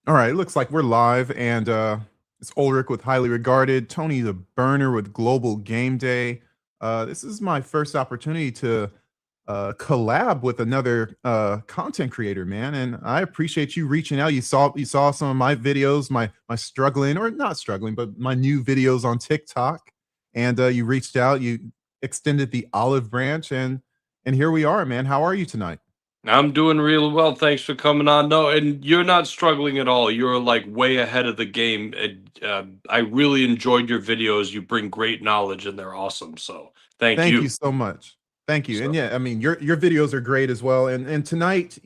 All right, it looks like we're live, and it's Ulric with Highly Regarded, Tony the Burner with Global Game Day. This is my first opportunity to collab with another content creator, man, and I appreciate you reaching out. You saw some of my videos, my struggling or not struggling, but my new videos on TikTok, and you reached out, you extended the olive branch, and here we are, man. How are you tonight? I'm doing real well. Thanks for coming on. No, and you're not struggling at all. You're like way ahead of the game. I really enjoyed your videos. You bring great knowledge and they're awesome. So thank Thank you you. so much. Thank you. And So yeah, I mean your videos are great as well. And tonight,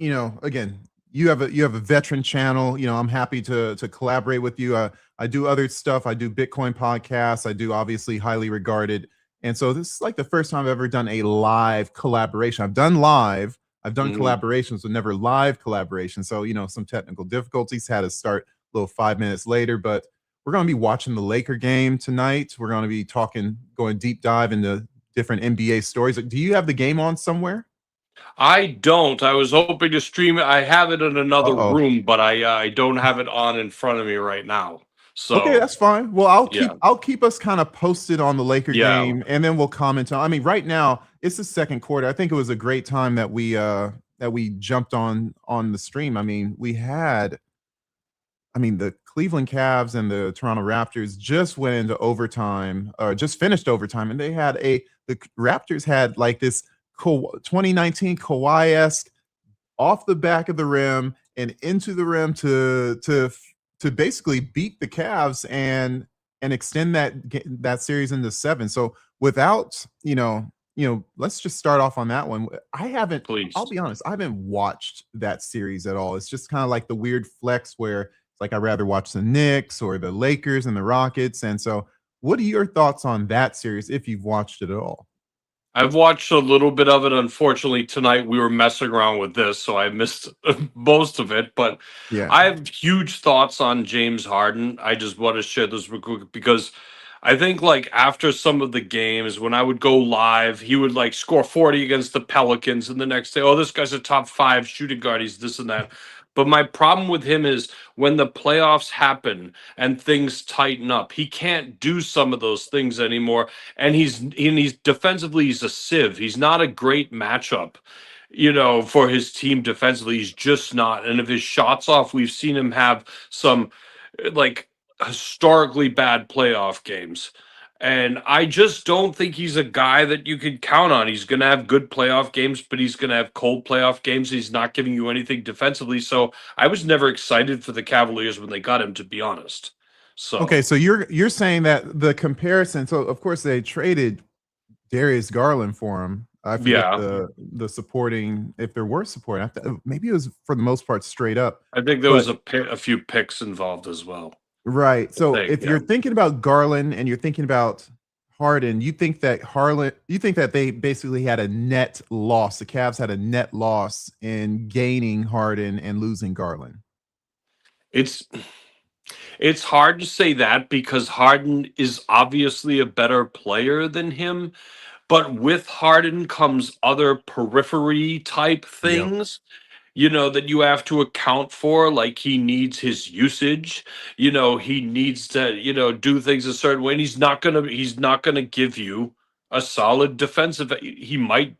again, you have a veteran channel. I'm happy to collaborate with you. I do other stuff. I do Bitcoin podcasts. I do obviously highly regarded. And so this is like the first time I've ever done a live collaboration. I've done mhm. collaborations, but never live collaboration. So, some technical difficulties had to start a little 5 minutes later, but we're going to be watching the Laker game tonight. We're going to be going deep dive into different NBA stories. Do you have the game on somewhere? I don't. I was hoping to stream it. I have it in another Uh-oh. room, but I don't have it on in front of me right now. Okay, So that's fine. Well, I'll yeah, keep us kind of posted on the Laker yeah. game, and then we'll comment on. I mean, right now it's the second quarter. I think it was a great time that we jumped on the stream. I mean, the Cleveland Cavs and the Toronto Raptors just went into overtime, or just finished overtime, and the Raptors had like this 2019 Kawhi-esque off the back of the rim and into the rim to basically beat the Cavs and extend that series into seven. So without let's just start off on that one. I'll Please. be honest, I haven't watched that series at all. It's just kind of like the weird flex where it's like I'd rather watch the Knicks or the Lakers and the Rockets. And so, what are your thoughts on that series if you've watched it at all? I've watched a little bit of it. Unfortunately, tonight we were messing around with this, so I missed most of it. But Yeah. I have huge thoughts on James Harden. I just want to share this real quick because I think like after some of the games, when I would go live, he would like score 40 against the Pelicans, and the next day, oh, this guy's a top five shooting guard. He's this and that. But my problem with him is when the playoffs happen and things tighten up, he can't do some of those things anymore, and he's defensively he's a sieve. He's not a great matchup, for his team defensively. He's just not. And if his shots off, we've seen him have some like historically bad playoff games. And I just don't think he's a guy that you can count on. He's going to have good playoff games, but he's going to have cold playoff games. He's not giving you anything defensively. So I was never excited for the Cavaliers when they got him, to be honest. Okay, So so you're saying that the comparison. So of course they traded Darius Garland for him. I forget yeah, the supporting, if there were supporting. Maybe it was for the most part straight up. I think there was But a few picks involved as well. right. I So think, if yeah. you're thinking about Garland and you're thinking about Harden, you think that they basically had a net loss. The Cavs had a net loss in gaining Harden and losing Garland. It's it's hard to say that because Harden is obviously a better player than him. But with Harden comes other periphery type Yep. things, that you have to account for. Like he needs his usage, he needs to, do things a certain way. And he's not gonna give you a solid defensive. He might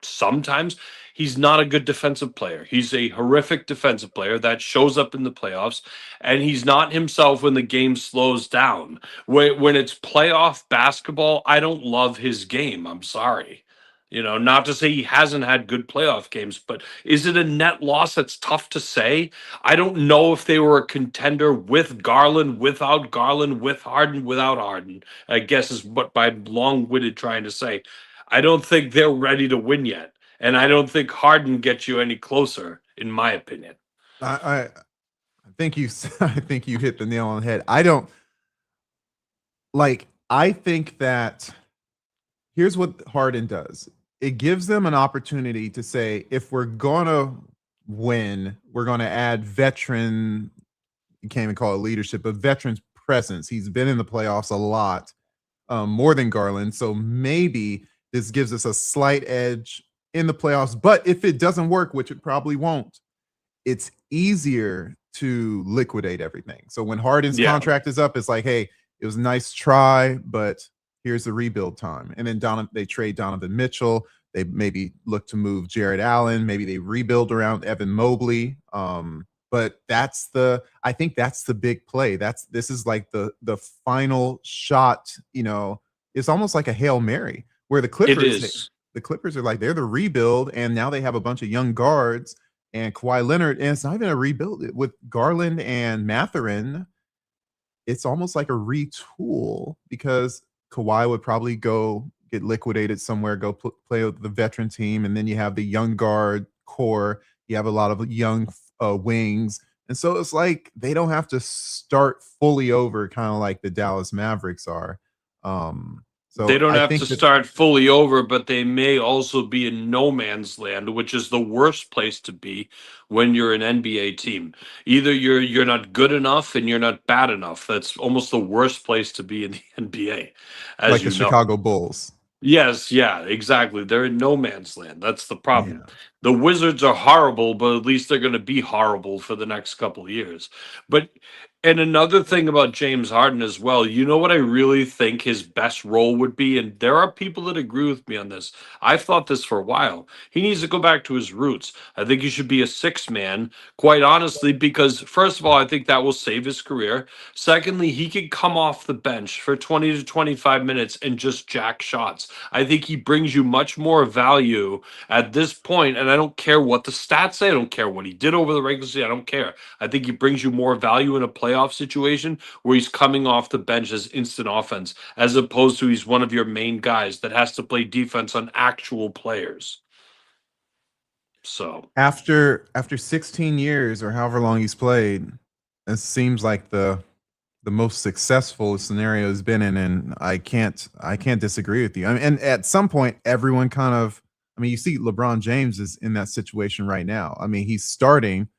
sometimes. He's not a good defensive player. He's a horrific defensive player that shows up in the playoffs, and he's not himself when the game slows down. When it's playoff basketball, I don't love his game. I'm sorry. Not to say he hasn't had good playoff games, but is it a net loss? That's tough to say. I don't know if they were a contender with Garland, without Garland, with Harden, without Harden. I guess is what I'm long-winded trying to say. I don't think they're ready to win yet. And I don't think Harden gets you any closer, in my opinion. I think you I think you hit the nail on the head. I don't like I think that here's what Harden does. It gives them an opportunity to say, if we're gonna win, we're gonna add veteran, you can't even call it leadership, but veterans presence. He's been in the playoffs a lot, more than Garland. So maybe this gives us a slight edge in the playoffs. But if it doesn't work, which it probably won't, it's easier to liquidate everything. So when Harden's Yeah. contract is up, it's like, hey, it was a nice try, but here's the rebuild time. And then they trade Donovan Mitchell. They maybe look to move Jared Allen. Maybe they rebuild around Evan Mobley. But I think that's the big play. This is like the final shot. It's almost like a Hail Mary where the It Clippers is. the Clippers are like they're the rebuild, and now they have a bunch of young guards and Kawhi Leonard, and it's not even a rebuild with Garland and Mathurin. It's almost like a retool because Kawhi would probably go get liquidated somewhere, go play with the veteran team, and then you have the young guard core. You have a lot of young wings, and so it's like they don't have to start fully over, kind of like the Dallas Mavericks are. They So don't I have think to that start fully over, but they may also be in no man's land, which is the worst place to be when you're an NBA team. Either you're not good enough and you're not bad enough. That's almost the worst place to be in the NBA, as like the you know. Chicago Bulls. Yes, yeah, exactly. They're in no man's land. That's the problem. Yeah. The Wizards are horrible, but at least they're going to be horrible for the next couple of years. But and another thing about James Harden as well, you know what I really think his best role would be, and there are people that agree with me on this. I've thought this for a while. He needs to go back to his roots. I think he should be a six man, quite honestly, because first of all, I think that will save his career. Secondly, he could come off the bench for 20 to 25 minutes and just jack shots. I think he brings you much more value at this point, and I don't care what the stats say. I don't care what he did over the regular season. I don't care. I think he brings you more value in a playoff situation where he's coming off the bench as instant offense, as opposed to he's one of your main guys that has to play defense on actual players. So After 16 years or however long he's played, it seems like the most successful scenario has been in, and I can't disagree with you. I mean, and at some point, everyone kind of, I mean, you see LeBron James is in that situation right now. I mean, he's starting,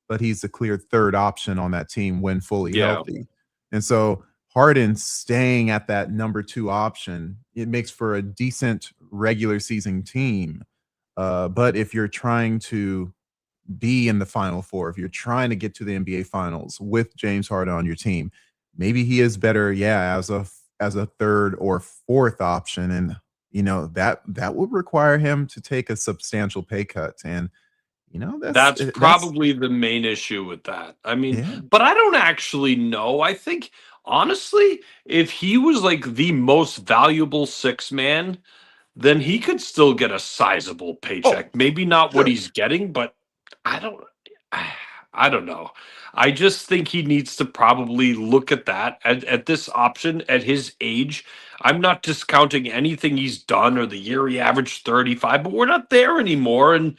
but he's the clear third option on that team when fully yeah, healthy. And so Harden staying at that number two option, it makes for a decent regular season team. But if you're trying to be in the final four, if you're trying to get to the NBA finals with James Harden on your team, maybe he is better, yeah, as a third or fourth option. And that would require him to take a substantial pay cut. And that's that's probably the main issue with that. I mean, yeah. but I don't actually know. I think honestly, if he was like the most valuable six man, then he could still get a sizable Oh, paycheck. Maybe not what sure. he's getting, but I don't I don't know. I just think he needs to probably look at that at this option at his age. I'm not discounting anything he's done or the year he averaged 35, but we're not there anymore. And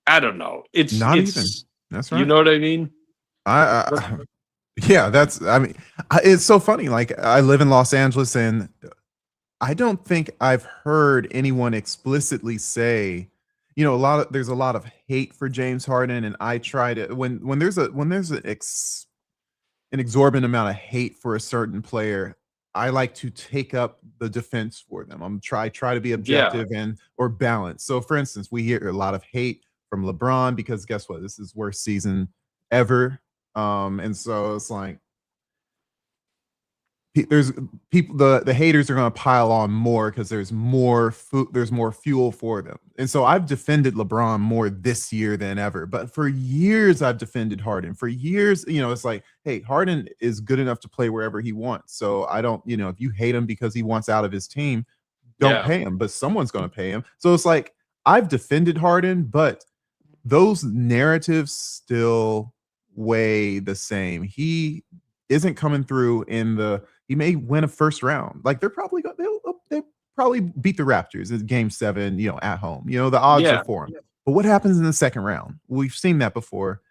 I don't know. Not even. It's That's you right. know what I mean? But I yeah, that's I mean, it's so funny. Like I live in Los Angeles, and I don't think I've heard anyone explicitly say, there's a lot of hate for James Harden, and I try to when there's an exorbitant amount of hate for a certain player, I like to take up the defense for them. I'm try to be yeah. objective and or balanced. So for instance, we hear a lot of hate from LeBron because guess what? This is worst season ever. And so it's like there's people the haters are going to pile on more because there's more food, there's more fuel for them. And so I've defended LeBron more this year than ever, but for years I've defended Harden. For years, it's like, hey, Harden is good enough to play wherever he wants. So I don't, if you hate him because he wants out of his team, don't Yeah. pay him, but someone's going to pay him. So it's like I've defended Harden, but those narratives still weigh the same. He isn't coming through he may win a first round. Like they'll probably beat the Raptors in game 7, at home. The odds are Yeah. for him. But what happens in the second round? We've seen that before.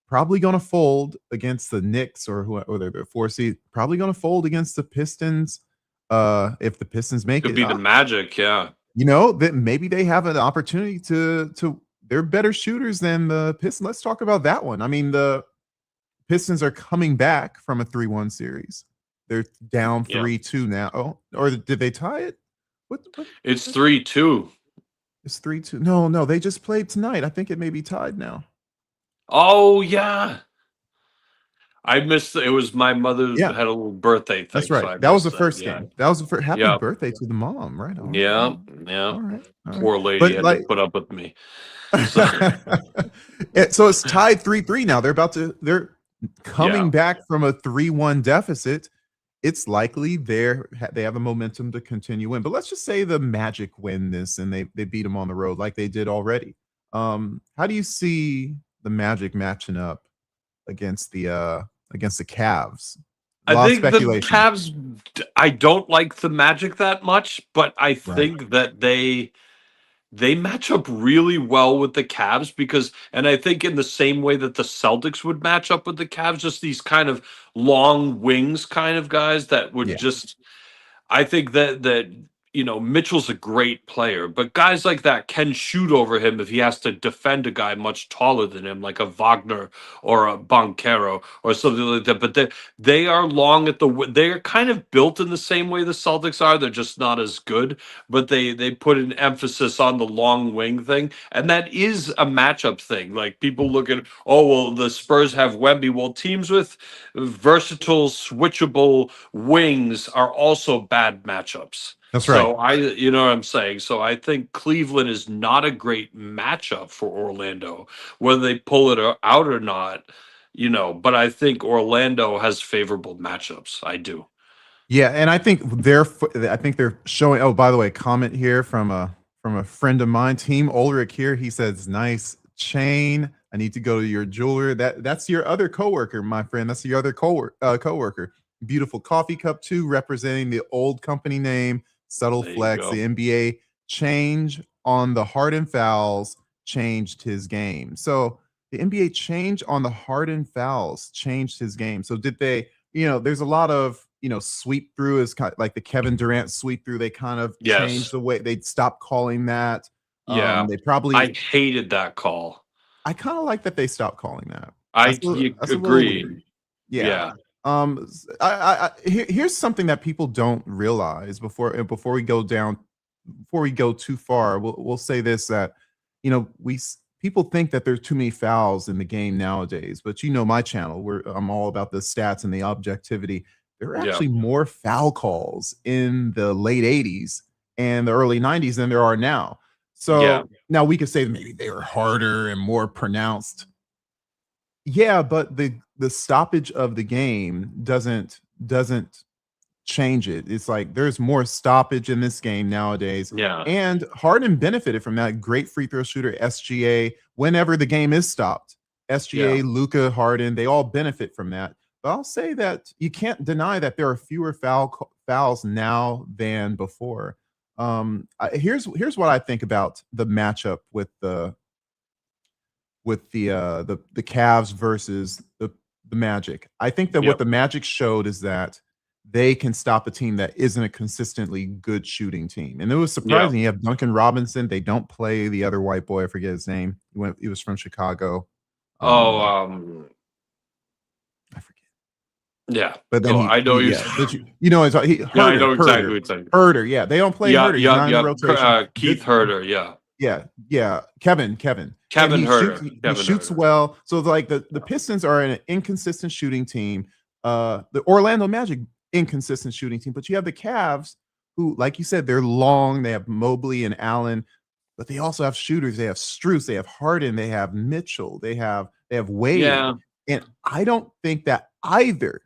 Probably going to fold against the Knicks or they're the 4 seed. Probably going to fold against the Pistons. If the Pistons make Could it, be the Magic, yeah. that maybe they have an opportunity to they're better shooters than the Pistons. Let's talk about that one. I mean, the Pistons are coming back from a 3-1 series. They're down Yeah. 3-2 now. Oh, or did they tie it? What It's 3-2. it's 3-2. No, they just played tonight. I think it may be tied now. Oh yeah. I missed it. Was my mother Yeah, had a little birthday that's thing, so right. I That was the missed that. first Yeah. game. That was the first. Happy Yeah. birthday to the mom. Right on. Yeah. Yeah. All right. All right. Poor lady But had to like, put up with me. So so it's tied 3-3 now. They're yeah. coming back from a 3-1 deficit. It's likely they have the momentum to continue in. But let's just say the Magic win this and they beat them on the road like they did already. How do you see the Magic matching up against the Cavs? A I lot of think the speculation. Cavs I don't like the Magic that much, but I Right. think that they match up really well with the Cavs because, and I think in the same way that the Celtics would match up with the Cavs, just these kind of long wings kind of guys that would Yeah. just, I think that Mitchell's a great player, but guys like that can shoot over him if he has to defend a guy much taller than him, like a Wagner or a Boncaro or something like that. But they are long at they are kind of built in the same way the Celtics are. They're just not as good, but they put an emphasis on the long wing thing, and that is a matchup thing. Like people look at, oh well, the Spurs have Wemby. Well, teams with versatile, switchable wings are also bad matchups. That's right. So you know what I'm saying? So I think Cleveland is not a great matchup for Orlando, whether they pull it out or not, but I think Orlando has favorable matchups. I do. Yeah, and I think they're showing. Oh, by the way, comment here from a friend of mine, Team Ulric here. He says, "Nice chain. I need to go to your jeweler." That's your other coworker, my friend. That's your other coworker. Beautiful coffee cup too, representing the old company name. Subtle There you flex. go. The NBA change on the Harden fouls changed his game. So the NBA change on the Harden fouls changed his game. So did they? There's a lot of, sweep through is kind of like the Kevin Durant sweep through. They kind of changed Yes. the way they stopped calling that. Yeah. They I probably, hated that call. I kind of like that they stopped calling that. You That's a little agree. weird. Yeah. Yeah. Here's something that people don't realize before we go down, before we go too far. We'll say this that, people think that there's too many fouls in the game nowadays, but my channel where I'm all about the stats and the objectivity. There are Yeah. actually more foul calls in the late 80s and the early 90s than there are now. Yeah. So now we could say that maybe they were harder and more pronounced. Yeah, but the stoppage of the game doesn't change it. It's like there's more stoppage in this game nowadays. Yeah. And Harden benefited from that. Great free throw shooter, SGA, whenever the game is stopped. Yeah. SGA, Luca, Harden, they all benefit from that. But I'll say that you can't deny that there are fewer fouls now than before. Here's what I think about the matchup with the Cavs versus the Magic. I think that what Yep. the Magic showed is that they can stop a team that isn't a consistently good shooting team. And it was Yeah. surprising. You have Duncan Robinson. They don't play the other white boy. I forget his name. He was from Chicago. Oh, I forget. yeah. But then Go. I know you. but Yeah, I know exactly what Herder, you're saying. Herder. Yeah, they don't play Yeah, Herder. He's yeah, not in the yeah. rotation. Keith Herter. Yeah. Yeah. Kevin. And Kevin Herter. he Kevin shoots Herter. well. So like the Pistons are an inconsistent shooting team. The Orlando Magic inconsistent shooting team, but you have the Cavs who, like you said, they're long. They have Mobley and Allen, but they also have shooters. They have Strus, they have Harden, they have Mitchell, they have Wade. Yeah. And I don't think that either.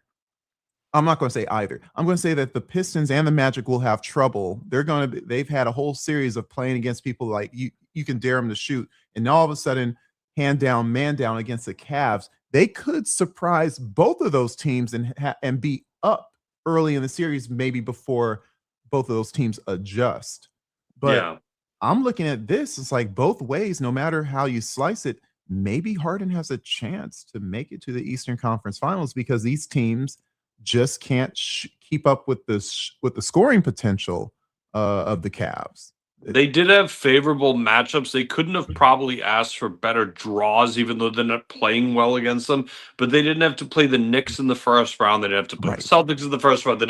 I'm not going to say either. I'm going to say that the Pistons and the Magic will have trouble. They've had a whole series of playing against people like you can dare them to shoot, and all of a sudden, hand down, man down against the Cavs, they could surprise both of those teams and be up early in the series, maybe before both of those teams adjust. But Yeah. I'm looking at this, it's like both ways, no matter how you slice it, maybe Harden has a chance to make it to the Eastern Conference Finals because these teams just can't keep up with the scoring potential of the Cavs. They did have favorable matchups. They couldn't have probably asked for better draws, even though they're not playing well against them. But they didn't have to play the Knicks in the first round. They didn't have to play the Right. Celtics in the first round.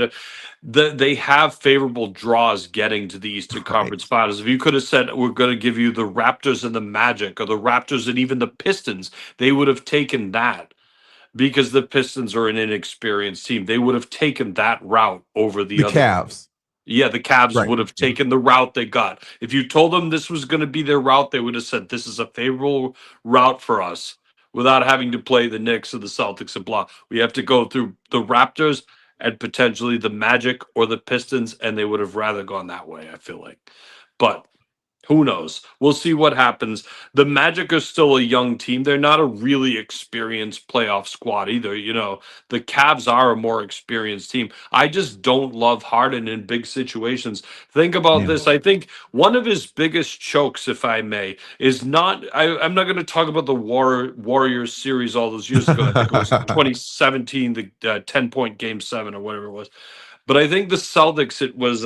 They have favorable draws getting to the Eastern Conference Finals. If you could have said, we're going to give you the Raptors and the Magic, or the Raptors and even the Pistons, they would have taken that. because the Pistons are an inexperienced team. They would have taken that route over the The other. Cavs. Yeah, the Cavs Right. would have taken the route they got. If you told them this was going to be their route, they would have said, "This is a favorable route for us," without having to play the Knicks or the Celtics and blah. We have to go through the Raptors and potentially the Magic or the Pistons, and they would have rather gone that way, I feel like. But who knows? We'll see what happens. The Magic are still a young team. They're not a really experienced playoff squad either. The Cavs are a more experienced team. I just don't love Harden in big situations. Think about Yeah. this. I think one of his biggest chokes, if I may, is not. I'm not going to talk about the Warriors series all those years ago. I think it was 2017, the 10-point game 7 or whatever it was. But I think the Celtics, it was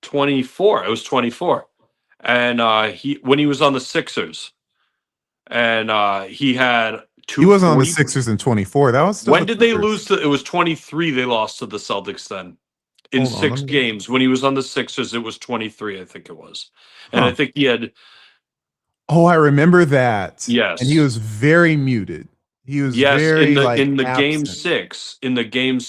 24. It was 24. And when he was on the Sixers, and he had He wasn't on the 240. Sixers in 24. That was still When the did they Clippers. lose to? It was 23. They lost to the Celtics then. In Hold on, let 6 me look. games. When he was on the Sixers, it was 23, I think it was. And I Huh. think he had, Oh, I remember that. yes. And he was very muted. He was Yes, very in the game absent.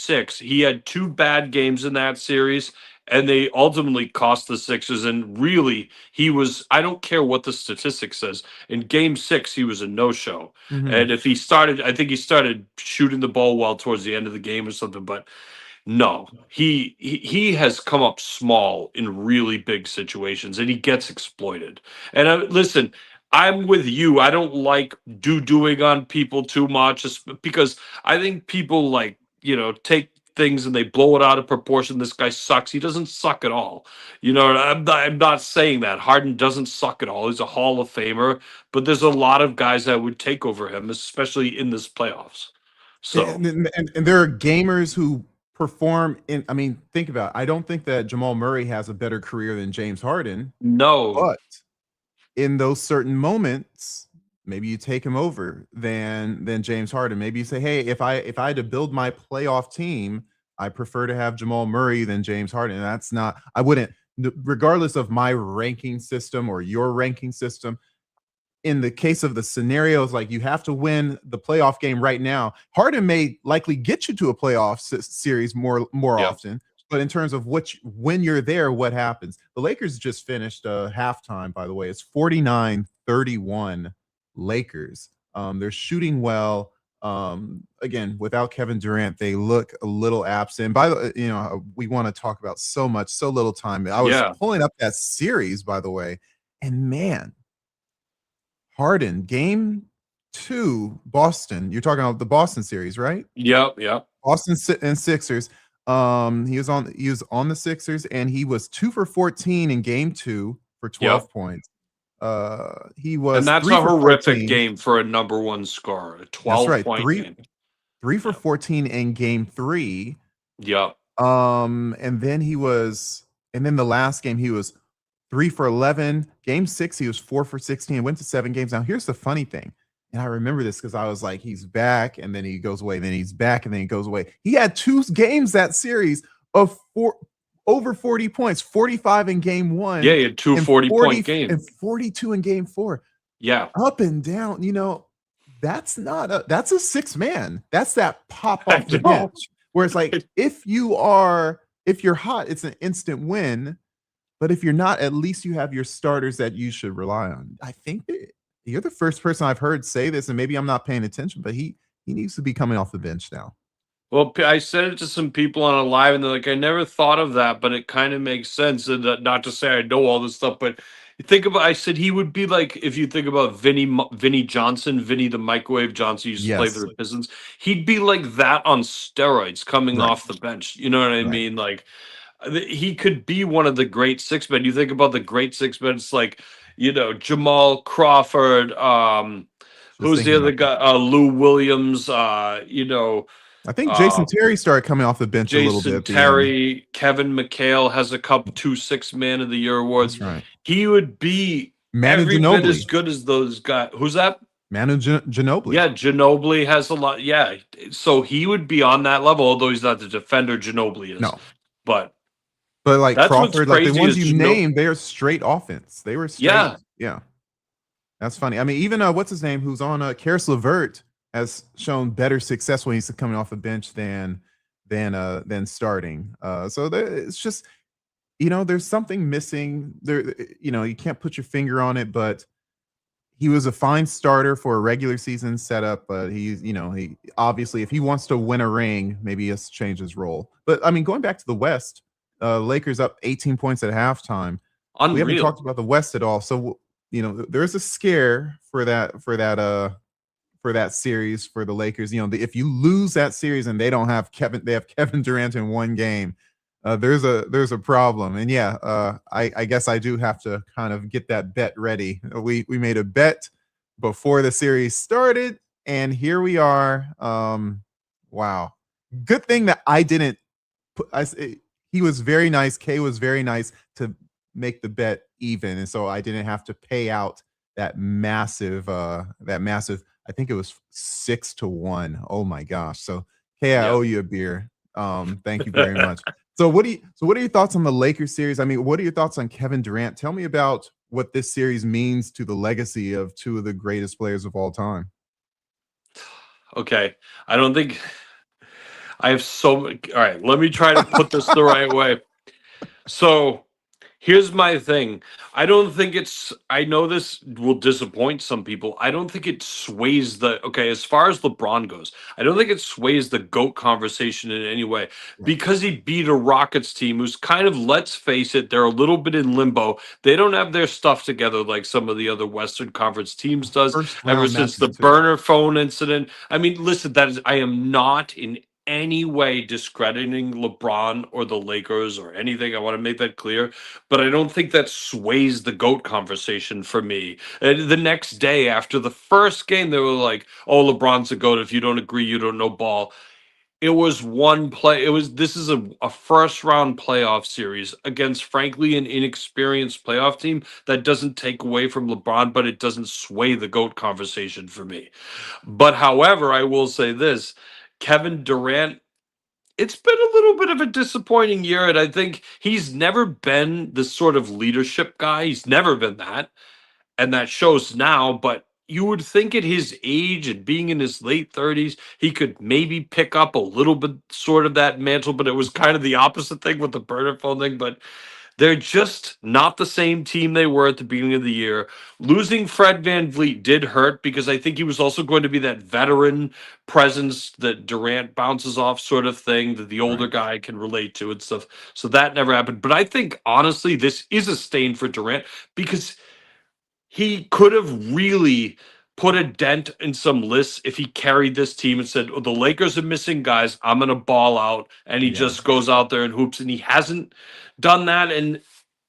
6, he had 2 bad games in that series, and they ultimately cost the Sixers. And really, I don't care what the statistic says. In game 6, he was a no-show. Mhm. And if I think he started shooting the ball well towards the end of the game or something, but no, he has come up small in really big situations, and he gets exploited. And listen, I'm with you. I don't like doing on people too much, because I think people take things and they blow it out of proportion. This guy sucks. He doesn't suck at all. I'm not saying that Harden doesn't suck at all. He's a Hall of Famer, but there's a lot of guys that would take over him, especially in this playoffs. So And there are gamers who perform in. I mean, think about it. I don't think that Jamal Murray has a better career than James Harden, no, but in those certain moments, maybe you take him over than James Harden. Maybe you say, hey, if I had to build my playoff team, I prefer to have Jamal Murray than James Harden. And that's not, I wouldn't, regardless of my ranking system or your ranking system. In the case of the scenarios, like you have to win the playoff game right now. Harden may likely get you to a playoff series more yeah. often, but in terms of when you're there, what happens? The Lakers just finished halftime, by the way. It's 49-31 Lakers. They're shooting well. Again, without Kevin Durant, they look a little absent. By the we want to talk about so little time. I was pulling up that series, by the way, and man, Harden, game 2, Boston. You're talking about the Boston series, right? Yep. Boston and Sixers. He was on the Sixers, and he was 2 for 14 in game 2 for 12 points. He was, and that's 3 a for horrific 14. game for a number 1 scorer. A 12-point game. 3 for 14 in game 3. Yep. And then the last game he was 3 for 11. Game 6, he was 4 for 16. Went to 7 games. Now, here's the funny thing. And I remember this because I was like, he's back, and then he goes away. Then he's back, and then he goes away. He had 2 games that series of over 40 points, 45 in game 1. Yeah, he had 2 40-point games. And 42 in game 4. Yeah. Up and down. That's a 6-man. That's that pop off the bench. Where it's like, if you're hot, it's an instant win. But if you're not, at least you have your starters that you should rely on. I think you're the first person I've heard say this, and maybe I'm not paying attention, but he needs to be coming off the bench now. Well, I said it to some people on a live, and they're like, I never thought of that, but it kind of makes sense. And not to say I know all this stuff, but I said he would be like, if you think about Vinny Johnson, Vinny the Microwave Johnson used to play for the Pistons, he'd be like that on steroids coming off the bench. You know what I mean? Like, he could be one of the great 6-men. You think about the great 6-men, it's like, Jamal Crawford, who's the other guy? Lou Williams, I think Jason Terry started coming off the bench a little bit. Jason Terry, Kevin McHale has a couple 2 6-Man of the Year awards. That's right. He would be every bit as good as those guys. Who's that? Manu Ginobili. Yeah, Ginobili has a lot. Yeah, so he would be on that level, although he's not the defender Ginobili is. No, but like Crawford, like the ones you named, they are straight offense. They were straight. Yeah. That's funny. I mean, even what's his name, who's on Karis LeVert, has shown better success when he's coming off the bench than starting. It's just, there's something missing there. You can't put your finger on it, but he was a fine starter for a regular season setup. But he obviously, if he wants to win a ring, maybe he has to change his role. But I mean, going back to the West, Lakers up 18 points at halftime. We haven't Unreal. talked about the West at all. So there's a scare for that series for the Lakers. If you lose that series and they have Kevin Durant in one game, there's a problem. And yeah, I guess I do have to kind of get that bet ready. We made a bet before the series started, and here we are. Wow, good thing that I didn't put. He was very nice. Kay was very nice to make the bet even, and so I didn't have to pay out that massive. I think it was 6-1. Oh my gosh! So Kay, I Yeah. owe you a beer. Thank you very much. So what are your thoughts on the Lakers series? I mean, what are your thoughts on Kevin Durant? Tell me about what this series means to the legacy of two of the greatest players of all time. Okay. I don't think I have so many. All right. Let me try to put this the right way. So here's my thing. I don't think I know this will disappoint some people. I don't think it sways okay, as far as LeBron goes, I don't think it sways the GOAT conversation in any way Right. because he beat a Rockets team who's kind of, let's face it, they're a little bit in limbo. They don't have their stuff together like some of the other Western Conference teams does First ever round since the matchup too. burner phone incident. I mean, listen, I am not in any way discrediting LeBron or the Lakers or anything. I want to make that clear, but I don't think that sways the GOAT conversation for me. The next day after the first game, they were like, "Oh, LeBron's a GOAT. If you don't agree, you don't know ball." It was one play. This is a first round playoff series against, frankly, an inexperienced playoff team that doesn't take away from LeBron, but it doesn't sway the GOAT conversation for me. But however, I will say this: Kevin Durant, it's been a little bit of a disappointing year, and I think he's never been the sort of leadership guy. He's never been that, and that shows now. But you would think at his age and being in his late 30s, he could maybe pick up a little bit sort of that mantle, but it was kind of the opposite thing with the burner phone thing. But they're just not the same team they were at the beginning of the year. Losing Fred Van Vliet did hurt because I think he was also going to be that veteran presence that Durant bounces off sort of thing that the older Right. guy can relate to and stuff. So that never happened. But I think honestly, this is a stain for Durant because he could have really put a dent in some lists if he carried this team and said, "Oh, the Lakers are missing guys. I'm going to ball out." And he Yeah. just goes out there and hoops. And he hasn't done that. And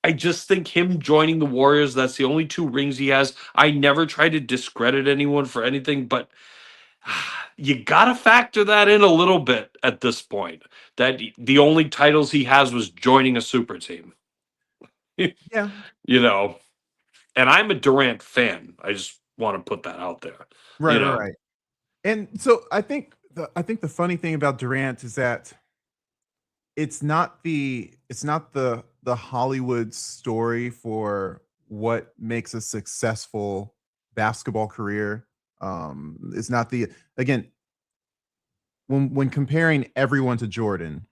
I just think him joining the Warriors, that's the only two rings he has. I never try to discredit anyone for anything, but you got to factor that in a little bit at this point. That the only titles he has was joining a super team. you Yeah. know, and I'm a Durant fan. I just want to put that out there. Right. You Right. know, Right. And so I think the funny thing about Durant is that it's not the Hollywood story for what makes a successful basketball career. It's not the again when comparing everyone to Jordan,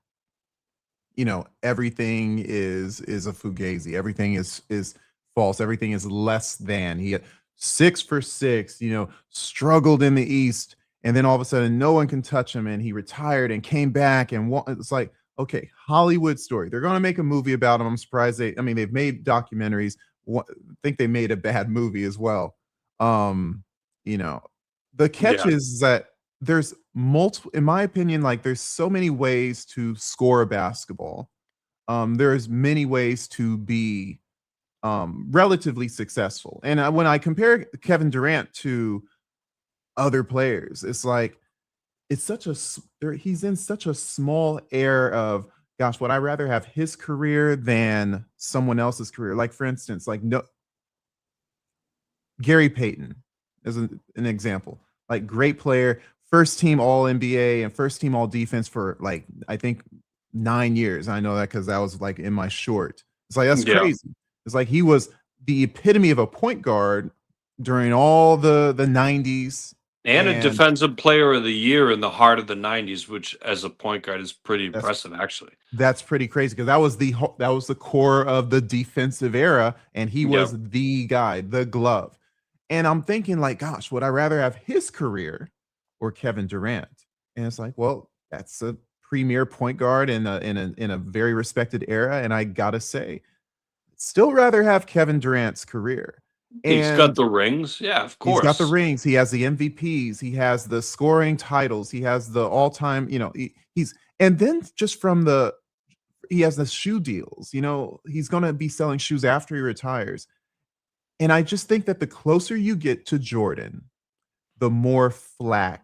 everything is a fugazi. Everything is false. Everything is less than. He had 6 for 6. Struggled in the East, and then all of a sudden, no one can touch him, and he retired and came back, and it's like, okay, Hollywood story. They're going to make a movie about him. I'm surprised I mean, they've made documentaries. Think they made a bad movie as well. Um, you know, the catch yeah, is that there's multiple, in my opinion, like there's so many ways to score a basketball. There's many ways to be relatively successful. And when I compare Kevin Durant to other players, it's like it's he's in such a small air of, gosh, would I rather have his career than someone else's career? Like for instance, like no Gary Payton is an example. Like great player, first team All NBA and first team All Defense for like I think 9 years. I know that because that was like in my short. It's like that's yeah, crazy. It's like he was the epitome of a point guard during all the '90s. And a And defensive player of the year in the heart of the 90s, which as a point guard is pretty that's impressive, actually. that's pretty crazy because that was the core of the defensive era, and he Yep. was the guy, the glove. And I'm thinking, like, gosh, would I rather have his career or Kevin Durant? And it's like, well, that's a premier point guard in a very respected era, and I gotta say, still rather have Kevin Durant's career. He's got And the rings. Yeah, of he's got the course. rings, he has the MVPs, he has the scoring titles, he has the all-time, he's and then just from the he has the shoe deals, he's gonna be selling shoes after he retires. And I just think that the closer you get to Jordan, the more flack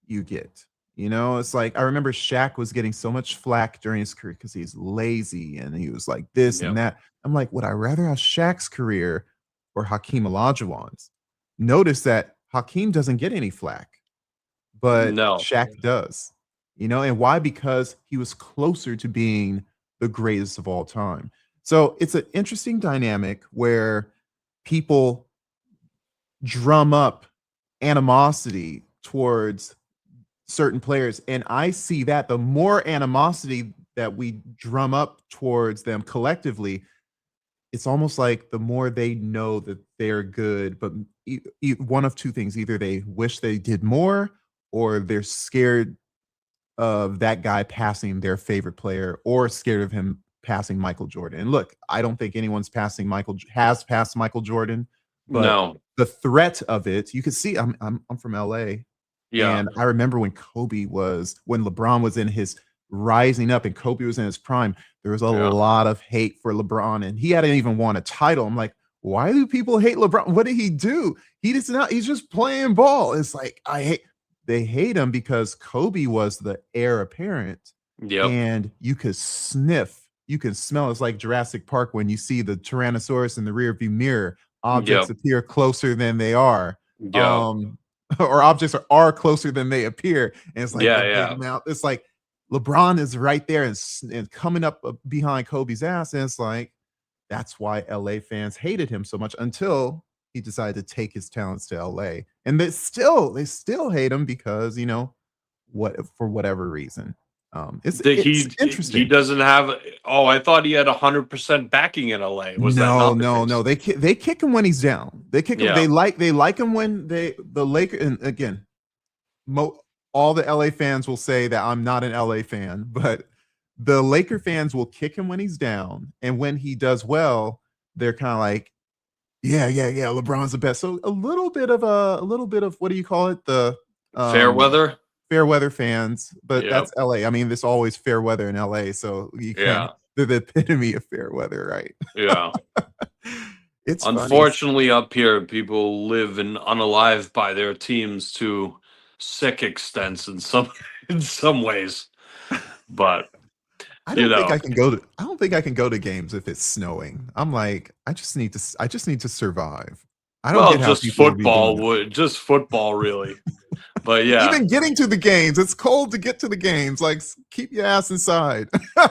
you get. It's like I remember Shaq was getting so much flack during his career because he's lazy and he was like this and Yep. that. I'm like, would I rather have Shaq's career or Hakeem Olajuwon's? Notice that Hakeem doesn't get any flack, but No. Shaq does. And why? Because he was closer to being the greatest of all time. So it's an interesting dynamic where people drum up animosity towards certain players. And I see that the more animosity that we drum up towards them collectively, it's almost like the more they know that they're good, but one of two things: either they wish they did more, or they're scared of that guy passing their favorite player, or scared of him passing Michael Jordan. And look, I don't think anyone's has passed Michael Jordan, but No. the threat of it, you can see. I'm from LA, Yeah. and I remember when LeBron was in his rising up and Kobe was in his prime, there was a Yeah. lot of hate for LeBron, and he hadn't even won a title. I'm like, why do people hate LeBron? What did he do? He's just playing ball. It's like they hate him because Kobe was the heir apparent, Yep. and you could smell. It's like Jurassic Park when you see the Tyrannosaurus in the rearview mirror. Objects Yep. appear closer than they are. Yeah. Or objects are closer than they appear, and it's like Yeah. the big Yeah. mouth. It's like LeBron is right there and coming up behind Kobe's ass, and it's like that's why LA fans hated him so much until he decided to take his talents to LA, and they still hate him because for whatever reason. It's He interesting. doesn't have. Oh, I thought he had 100% backing in LA. Was that No, not the no, case? no. They kick him when he's down. They kick him. Yeah. They like him when the Lakers. And again, all the LA fans will say that I'm not an LA fan, but the Laker fans will kick him when he's down, and when he does well, they're kind of like, yeah, yeah, yeah. LeBron's the best. So a little bit of what do you call it? The Fair um weather. fair weather fans, but Yep. that's LA. I mean, there's always fair weather in LA, so you can't. Yeah. They're the epitome of fair weather, right? Yeah. It's funny. Unfortunately, up here, people live and unalive by their teams to sick extents in some in some ways. But I you don't think know, I can go to. I don't think I can go to games if it's snowing. I'm like, I just need to survive. I don't well, get how just people would be doing football that. would just football really. But yeah, Even getting to the games, it's cold to get to the games. Like, keep your ass inside.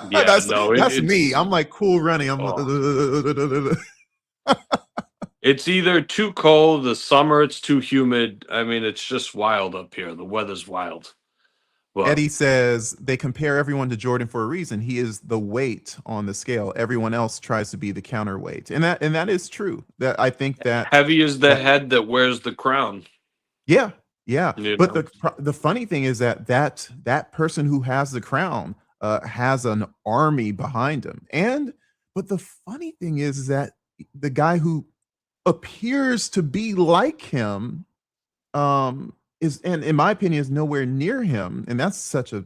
yeah, that's no, that's me. it's I'm like cool running. I'm oh, like, it's either too cold, the summer it's too humid. I mean, it's just wild up here. The weather's wild. Well, Eddie says they compare everyone to Jordan for a reason. He is the weight on the scale. Everyone else tries to be the counterweight, and that is true. That I think heavy is the that head that wears the crown. yeah, yeah. You But know, the funny thing is that person who has the crown has an army behind him, and but the funny thing is that the guy who appears to be like him is, and in my opinion, is nowhere near him, and that's such a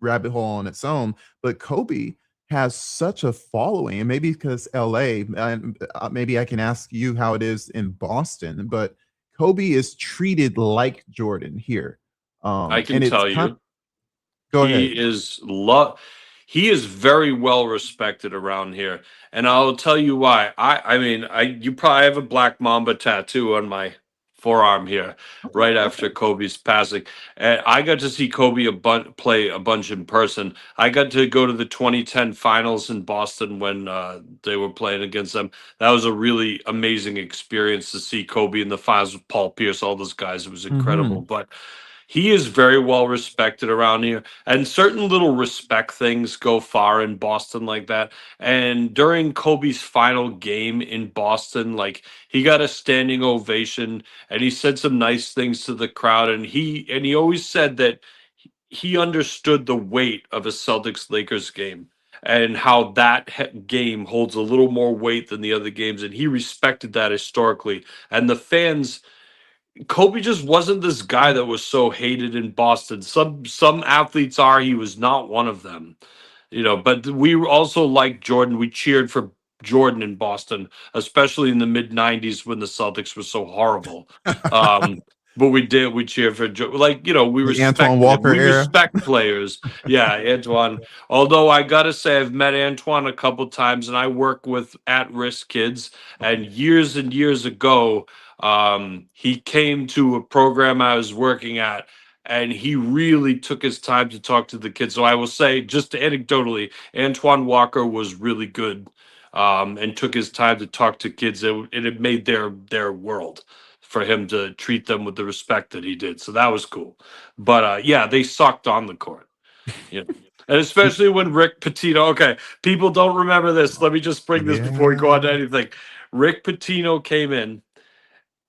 rabbit hole on its own. But Kobe has such a following, and maybe because LA, and maybe I can ask you how it is in Boston, but Kobe is treated like Jordan here. I can And it's tell you. go ahead. He is he is very well respected around here. And I'll tell you why. I mean, you probably have a black mamba tattoo on my forearm here Okay, right okay. after Kobe's passing. And I got to see Kobe play a bunch in person. I got to go to the 2010 finals in Boston when they were playing against them. That was a really amazing experience to see Kobe in the finals with Paul Pierce, all those guys. It was incredible. Mhm. But he is very well respected around here, and certain little respect things go far in Boston like that. And during Kobe's final game in Boston, like he got a standing ovation, and he said some nice things to the crowd, and he always said that he understood the weight of a Celtics Lakers game and how that game holds a little more weight than the other games, and he respected that historically. And the fans, Kobe just wasn't this guy that was so hated in Boston. Some athletes are. He was not one of them, but we also liked Jordan. We cheered for Jordan in Boston, especially in the mid 90s when the Celtics were so horrible. um but we cheered for we The Antoine respected him. Walker We era. respect players. Yeah, Antoine. Although I gotta say, I've met Antoine a couple times, and I work with at-risk kids, Okay. and years ago, he came to a program I was working at, and he really took his time to talk to the kids. So I will say, just anecdotally, Antoine Walker was really good, and took his time to talk to kids. It made their world for him to treat them with the respect that he did. So that was cool. But yeah, they sucked on the court. And especially when Rick Pitino. Okay, people don't remember this. Let me just bring this before we go on to Yeah. anything. Rick Pitino came in,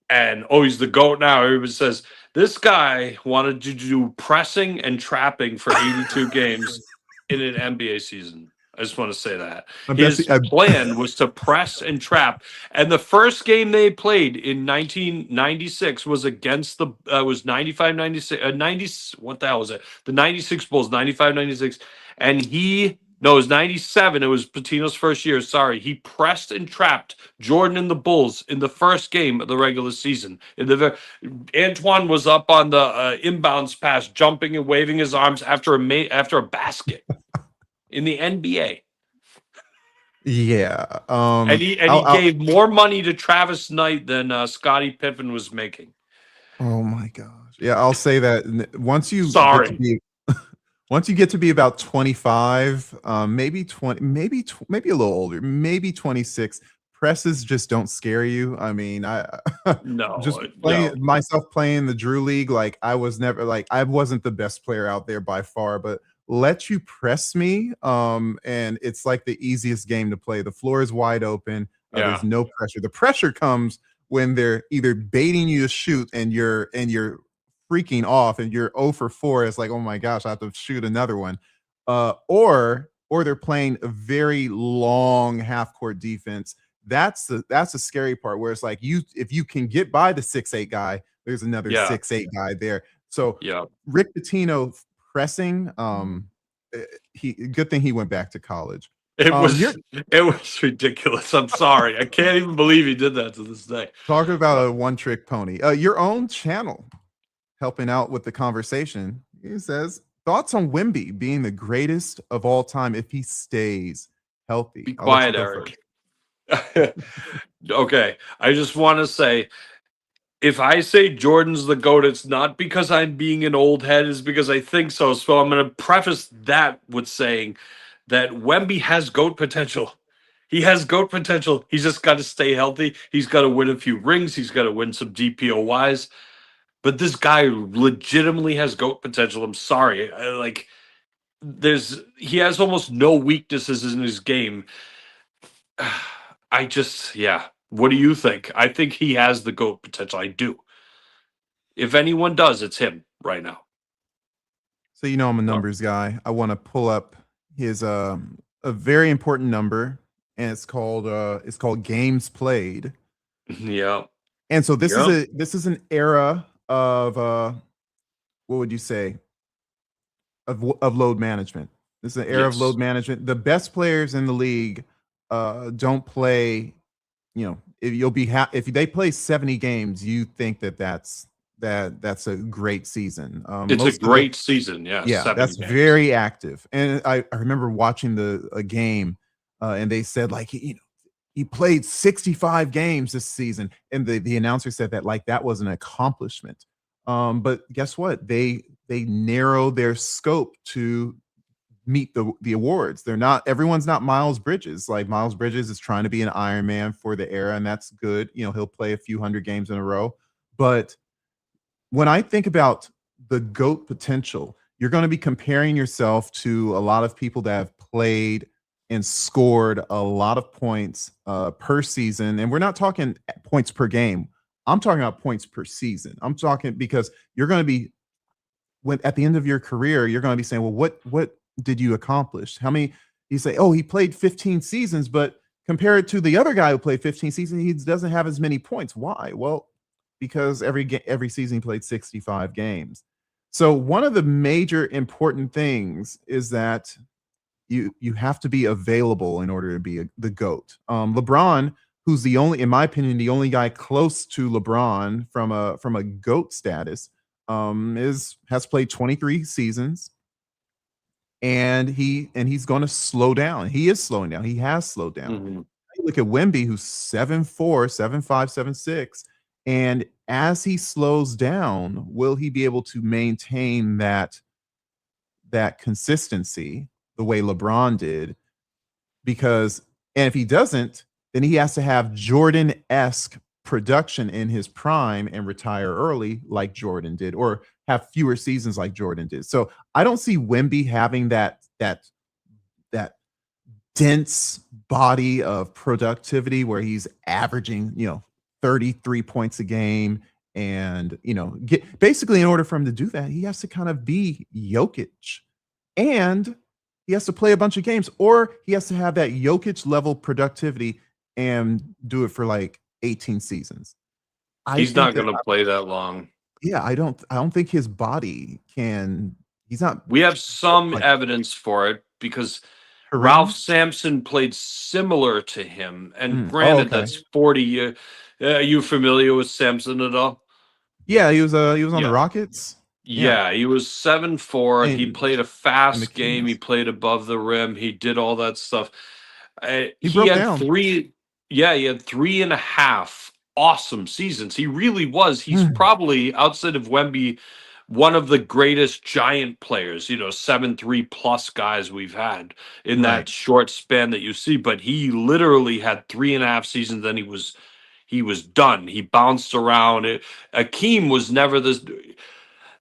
and he's the GOAT now. Everybody says this guy wanted to do pressing and trapping for 82 games in an NBA season. I just want to say that I bet you his plan was to press and trap. And the first game they played in 1996 was against the was 95 96 90, what the hell was it? The 96 Bulls, 95 96. And he no, it was 97. It was Patino's first year. Sorry. He pressed and trapped Jordan and the Bulls in the first game of the regular season. Antoine was up on the inbounds pass, jumping and waving his arms after after a basket in the NBA. yeah. And he I'll gave more money to Travis Knight than Scottie Pippen was making. oh my gosh. Yeah, I'll say that once you get to Sorry. be once you get to be about 25, maybe 20, maybe a little older, maybe 26, presses just don't scare you. I mean, I just No, playing no. myself playing the Drew League, like I was never like I wasn't the best player out there by far, but let you press me, and it's like the easiest game to play. The floor is wide open. There's Yeah. no pressure. The pressure comes when they're either baiting you to shoot and you're freaking off and you're 0 for 4. It's like, oh my gosh, I have to shoot another one. Or they're playing a very long half court defense. That's the scary part where it's like if you can get by the 6'8 guy, there's another Yeah. 6'8 guy there. So Yeah. Rick Pitino pressing, he good thing he went back to college. It You're was it was ridiculous. I'm sorry. I can't even believe he did that to this day. talking about a one-trick pony. Your own channel helping out with the conversation. He says, thoughts on Wimby being the greatest of all time if he stays healthy. Be I'll let you quiet, go first. Eric. Okay. I just want to say, if I say Jordan's the GOAT, it's not because I'm being an old head, it's because I think so. So I'm going to preface that with saying that Wemby has GOAT potential. He has GOAT potential. He's just got to stay healthy. He's got to win a few rings. He's got to win some DPOYs. But this guy legitimately has GOAT potential. I'm sorry. He has almost no weaknesses in his game. Yeah. What do you think? I think he has the GOAT potential. I do. If anyone does, it's him right now. So you know I'm a Oh, numbers guy. I want to pull up his a very important number, and it's called games played. yeah. And so Yeah. this is an era of what would you say of load management. This is an era of Yes. load management. The best players in the league don't play. You know, if they play 70 games, you think that's a great season. It's a Most of the great season. Yeah. yeah, 7 that's games. very active. And I remember watching a game, and they said like he played 65 games this season, and the announcer said that like that was an accomplishment. But guess what? They narrow their scope to meet the awards. They're not everyone's not Miles Bridges. Like Miles Bridges is trying to be an Iron Man for the era, and that's good. You know, he'll play a few hundred games in a row. But when I think about the GOAT potential, you're going to be comparing yourself to a lot of people that have played and scored a lot of points per season. And we're not talking points per game. I'm talking about points per season. I'm talking because you're going to be when at the end of your career, you're going to be saying, well, what did you accomplish? How many you say, oh, he played 15 seasons, but compared to the other guy who played 15 seasons, he doesn't have as many points. Why? Well, because every season he played 65 games. So one of the major important things is that you have to be available in order to be the GOAT. LeBron, who's the only, in my opinion, the only guy close to LeBron from a GOAT status, has played 23 seasons, and he's going to slow down. He is slowing down. He has slowed down. Mm-hmm. You look at Wemby, who's 7'4", 7'5", 7'6", and as he slows down, will he be able to maintain that consistency the way LeBron did? Because, and if he doesn't, then he has to have Jordan-esque production in his prime and retire early like Jordan did, or have fewer seasons like Jordan did. So I don't see Wemby having that dense body of productivity where he's averaging, 33 points a game. And, basically in order for him to do that, he has to kind of be Jokic, and he has to play a bunch of games, or he has to have that Jokic level productivity and do it for like 18 seasons. He's not going to play that long. Yeah, I don't think his body can. He's not. We have some evidence for it because Ralph Sampson played similar to him, and granted, that's 40 years. Are you familiar with Sampson at all? Yeah, he was on the Rockets. Yeah, he was 7'4". He played a fast game. He played above the rim. He did all that stuff. He had down. He had 3.5 awesome seasons. He really was. He's probably, outside of Wemby, one of the greatest giant players, 7'3" plus guys we've had in that short span that you see. But he literally had 3.5 seasons. Then he was done. He bounced around. Akeem was never this.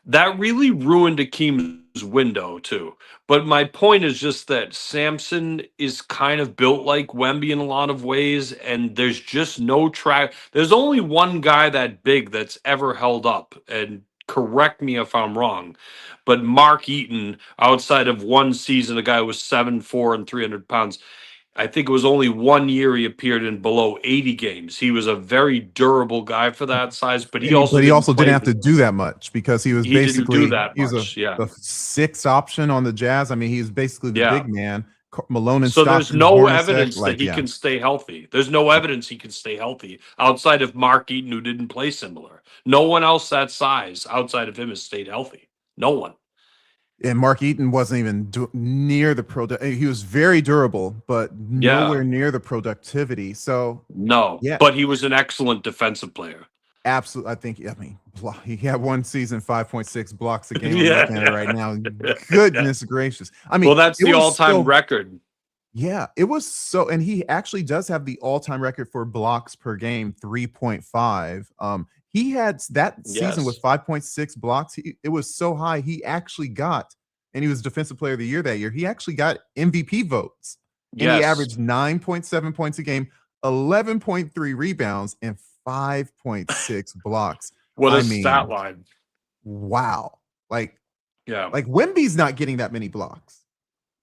That really ruined Akeem's window too. But my point is just that Sampson is kind of built like Wemby in a lot of ways, and there's just no track. There's only one guy that big that's ever held up, and correct me if I'm wrong, but Mark Eaton, outside of one season, a guy who was 7'4" and 300 pounds. I think it was only 1 year he appeared in below 80 games. He was a very durable guy for that size, but he also didn't have to do that much because he was basically the sixth option on the Jazz. I mean, he's basically the big man. Malone and so Stockton, there's no evidence that he can stay healthy. There's no evidence he can stay healthy outside of Mark Eaton, who didn't play similar. No one else that size outside of him has stayed healthy. No one. And Mark Eaton wasn't even near the product. He was very durable, but nowhere near the productivity. So but he was an excellent defensive player. Absolutely. I mean, he had one season, 5.6 blocks a game. I'm looking at it right now. Goodness gracious. I mean, well, that's the all-time record. Yeah, it was so, and he actually does have the all-time record for blocks per game, 3.5. He had that season with 5.6 blocks. It was so high. He actually got, and he was Defensive Player of the Year that year. He actually got MVP votes. And he averaged 9.7 points a game, 11.3 rebounds, and 5.6 blocks. What a stat line. Wow. Like Wemby's not getting that many blocks.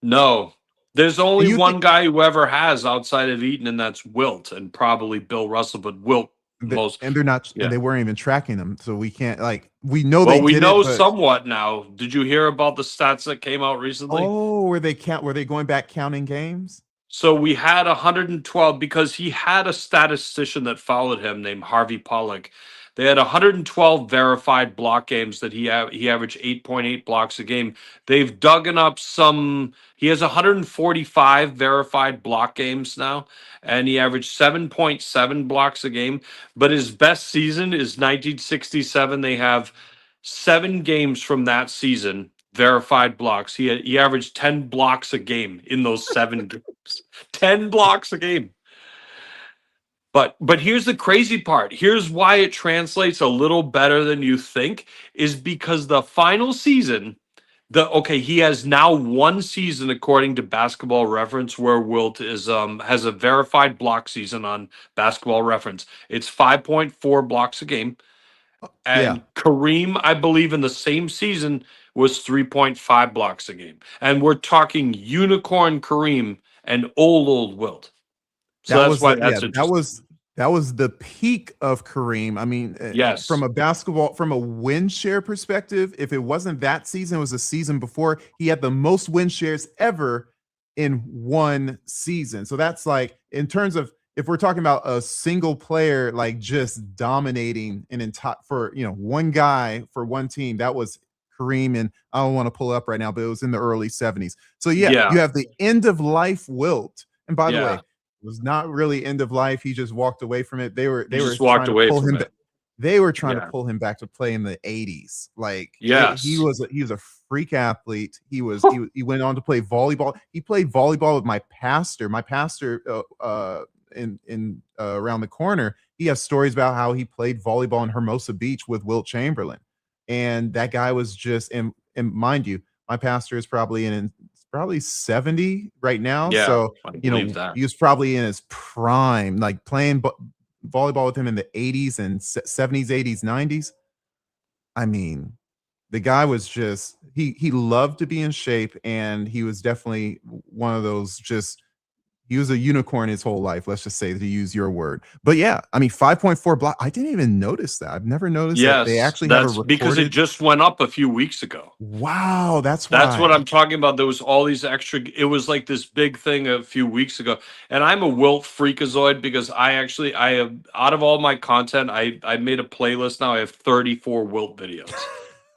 No. There's only one guy who ever has outside of Eaton, and that's Wilt, and probably Bill Russell, but Wilt and they're not, and they weren't even tracking them, so we can't we know. Well, we know somewhat now. Did you hear about the stats that came out recently? Oh, were they going back counting games? So we had 112 because he had a statistician that followed him named Harvey Pollack They had 112 verified block games that he averaged 8.8 blocks a game. They've dug up some. He has 145 verified block games now, and he averaged 7.7 blocks a game. But his best season is 1967. They have 7 games from that season verified blocks. He averaged 10 blocks a game in those 7 games. 10 blocks a game. But here's the crazy part. Here's why it translates a little better than you think, is because the final season, he has now 1 season according to Basketball Reference where Wilt is has a verified block season on Basketball Reference. It's 5.4 blocks a game. Yeah, And Kareem, I believe, in the same season was 3.5 blocks a game. And we're talking unicorn Kareem and old Wilt. So that that's was why the yeah, that's interesting. that was the peak of Kareem. I mean, Yes. from a win share perspective, if it wasn't that season, it was a season before, he had the most win shares ever in one season. So that's like, in terms of, if we're talking about a single player like just dominating an entire, for one guy for one team, that was Kareem. And I don't want to pull it up right now, but it was in the early 70s. So yeah, Yeah. you have the end of life Wilt. And by the way, Yeah. it was not really end of life. He just walked away from it. They were Just trying walked to away pull from him it. back. They were trying to Yeah. pull him back to play in the 80s. Like he Yes. was a freak athlete. He went on to play volleyball. He played volleyball with my pastor. My pastor in around the corner. He has stories about how he played volleyball in Hermosa Beach with Wilt Chamberlain. And that guy was just, and mind you, my pastor is probably 70 right now. Yeah. So, I believe that. he was probably in his prime, like playing volleyball with him in the 80s and 70s, 80s, 90s. I mean, the guy was just, he loved to be in shape, and he was definitely one of those, just, he was a unicorn his whole life, let's just say, to use your word. But yeah, I mean, 5.4 block. I didn't even notice that. I've never noticed that they Yes. actually have a That's because it recorded. just went up a few weeks ago. Wow, that's That's what why. I'm talking about. There was all these extra. It was like this big thing a few weeks ago, and I'm a Wilt freakazoid because I have, out of all my content, I made a playlist now. I have 34 Wilt videos.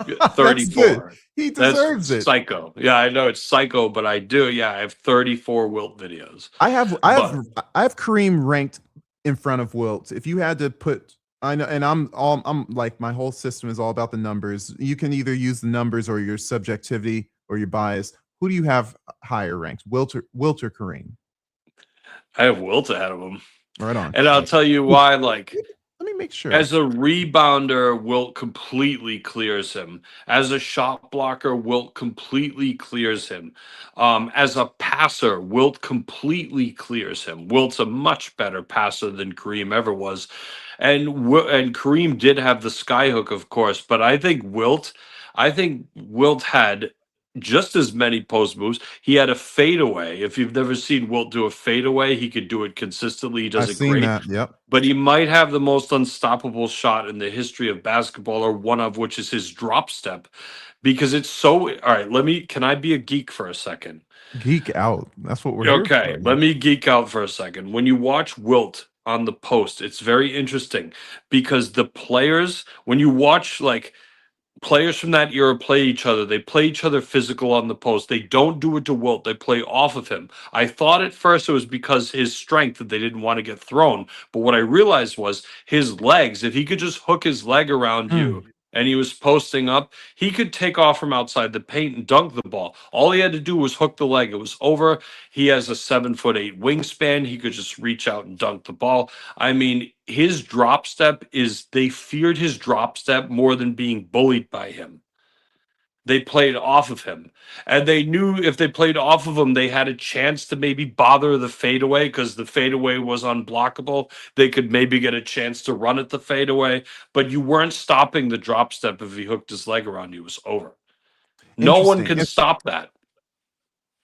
That's good. 34. He That's deserves it. psycho. Yeah, I know it's psycho, but I do. Yeah, I have 34 Wilt videos. I have But Kareem ranked in front of Wilt. If you had to put, I know, and I'm like, my whole system is all about the numbers. You can either use the numbers or your subjectivity or your bias. Who do you have higher ranked, Wilt or Kareem? I have Wilt ahead of him, Right on. and I'll tell you why. Like, Let me make sure. as a rebounder, Wilt completely clears him. As a shot blocker, Wilt completely clears him. As a passer, Wilt completely clears him. Wilt's a much better passer than Kareem ever was. And Kareem did have the skyhook, of course, but I think Wilt had just as many post moves. He had a fadeaway. If you've never seen Wilt do a fadeaway, he could do it consistently. He does I've it seen great. that. Yep. But he might have the most unstoppable shot in the history of basketball, or one of which is his drop step, because it's so. All right, can I be a geek for a second? Geek out. That's what we're here Okay, for. let me geek out for a second. When you watch Wilt on the post, it's very interesting because the players, when you watch like players from that era play each other, they play each other physical on the post. They don't do it to Wilt. They play off of him. I thought at first it was because his strength that they didn't want to get thrown. But what I realized was his legs, if he could just hook his leg around you and he was posting up, he could take off from outside the paint and dunk the ball. All he had to do was hook the leg. It was over. He has a 7'8" wingspan. He could just reach out and dunk the ball. I mean, his drop step they feared his drop step more than being bullied by him. They played off of him. And they knew if they played off of him, they had a chance to maybe bother the fadeaway because the fadeaway was unblockable. They could maybe get a chance to run at the fadeaway, but you weren't stopping the drop step if he hooked his leg around you. It was over. No one Interesting. can stop that.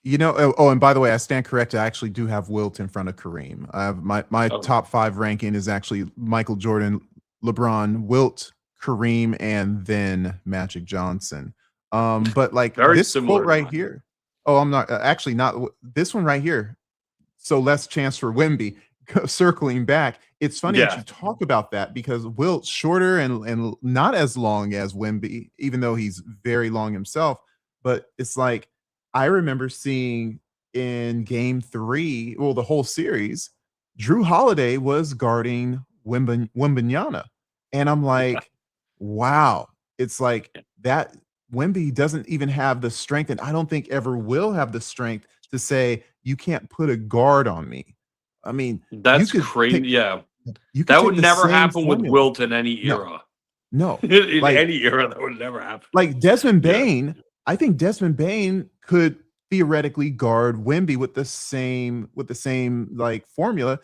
And by the way, I stand corrected. I actually do have Wilt in front of Kareem. I have my top 5 ranking is actually Michael Jordan, LeBron, Wilt, Kareem, and then Magic Johnson. But like Very this similar quote to right mine. here. Oh, I'm not actually not this one right here. So less chance for Wemby. circling back, it's funny that Yeah, you talk about that because Wilt's shorter and not as long as Wemby, even though he's very long himself. But it's like I remember seeing in Game 3, well, the whole series, Drew Holiday was guarding Wembanyama, and I'm yeah, like, wow, it's like yeah. that. Wemby doesn't even have the strength, and I don't think ever will have the strength to say you can't put a guard on me. I mean, you That's could crazy. take Yeah, you could that take would the never same happen with formula. Wilt in any No, era. no. In Like any era, that would never happen. Desmond Yeah, Bain, I think Desmond Bain could theoretically guard Wemby with the same like formula.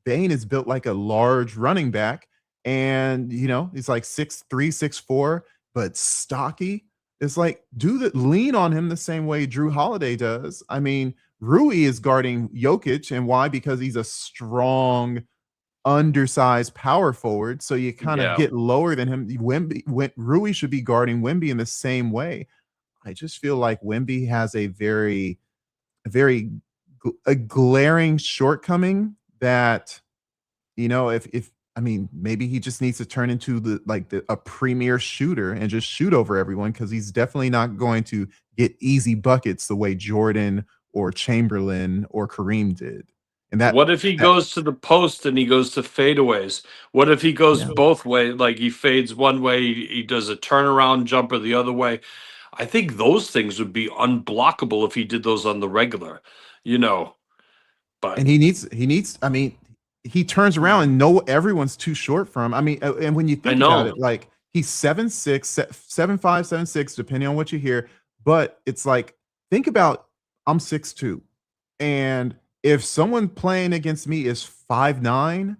Bain is built like a large running back, and he's like 6'3", 6'4", but stocky. It's like do the lean on him the same way Drew Holiday does. I mean, Rui is guarding Jokic, and why? Because he's a strong undersized power forward, so you kind of yeah. get lower than him. Rui should be guarding Wemby in the same way. I just feel like Wemby has a very a glaring shortcoming that if I mean maybe he just needs to turn into a premier shooter and just shoot over everyone because he's definitely not going to get easy buckets the way Jordan or Chamberlain or Kareem did. And What if he that goes to the post and he goes to fadeaways? What if he goes yeah. both ways? Like he fades one way, he does a turnaround jumper the other way. I think those things would be unblockable if he did those on the regular, you know. But And he needs I mean, he turns around and everyone's too short for him. I mean, and when you I think about know. it, like he's 7'6", 7'5", 7'6", depending on what you hear. But it's like, think about I'm 6'2", and if someone playing against me is 5'9",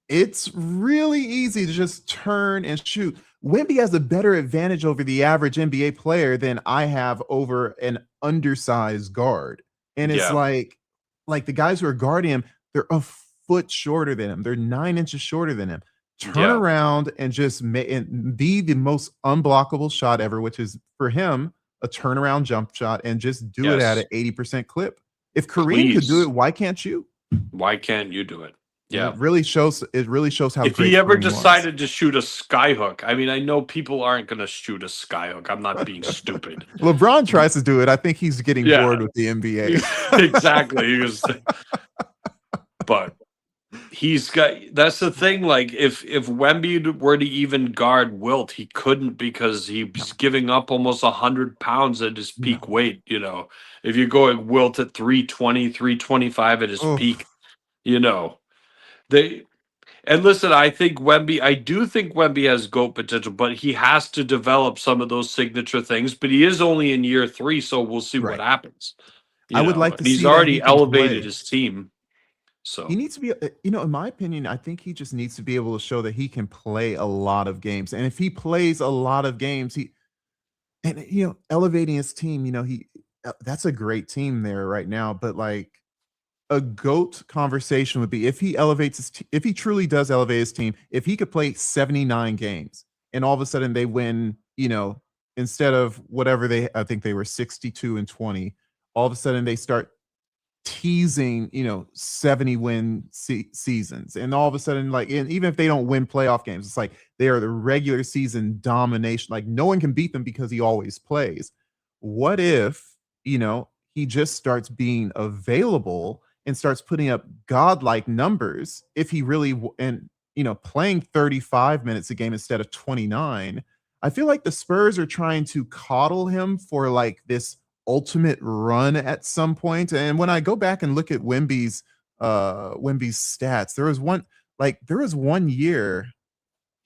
it's really easy to just turn and shoot. Wemby has a better advantage over the average NBA player than I have over an undersized guard. And it's Yeah, like the guys who are guarding him, they're a foot shorter than him. They're 9 inches shorter than him. Turn yeah. around and just and be the most unblockable shot ever, which is for him a turnaround jump shot, and just do it at an Yes. 80% clip. If Kareem could do it, Please. why can't you? Why can't you do it? And Yeah. it really shows how If he great ever Kareem was. decided to shoot a skyhook, I mean, I know people aren't going to shoot a skyhook. I'm not being stupid. LeBron tries to do it. I think he's getting Yeah, bored with the NBA. exactly. But he's got that's the thing. Like if Wemby were to even guard Wilt, he couldn't because No, he's giving up almost 100 pounds at his peak no. weight. If you go at Wilt at 320, 325 at his peak, Oh, you know they. And listen, I do think Wemby has GOAT potential, but he has to develop some of those signature things. But he is only in year 3, so we'll see what right. happens. I would like And to he's see that he already can elevated play. his team. He So needs to be, in my opinion, I think he just needs to be able to show that he can play a lot of games. And if he plays a lot of games, elevating his team, that's a great team there right now. But like, a GOAT conversation would be if he elevates if he truly does elevate his team, if he could play 79 games and all of a sudden they win, instead of whatever I think they were 62-20, all of a sudden they start teasing, 70 win seasons. And all of a sudden, like, and even if they don't win playoff games, it's like they are the regular season domination. Like no one can beat them because he always plays. What if, he just starts being available and starts putting up godlike numbers if he really and playing 35 minutes a game instead of 29. I feel like the Spurs are trying to coddle him for like this ultimate run at some point. And when I go back and look at Wemby's stats, there was one year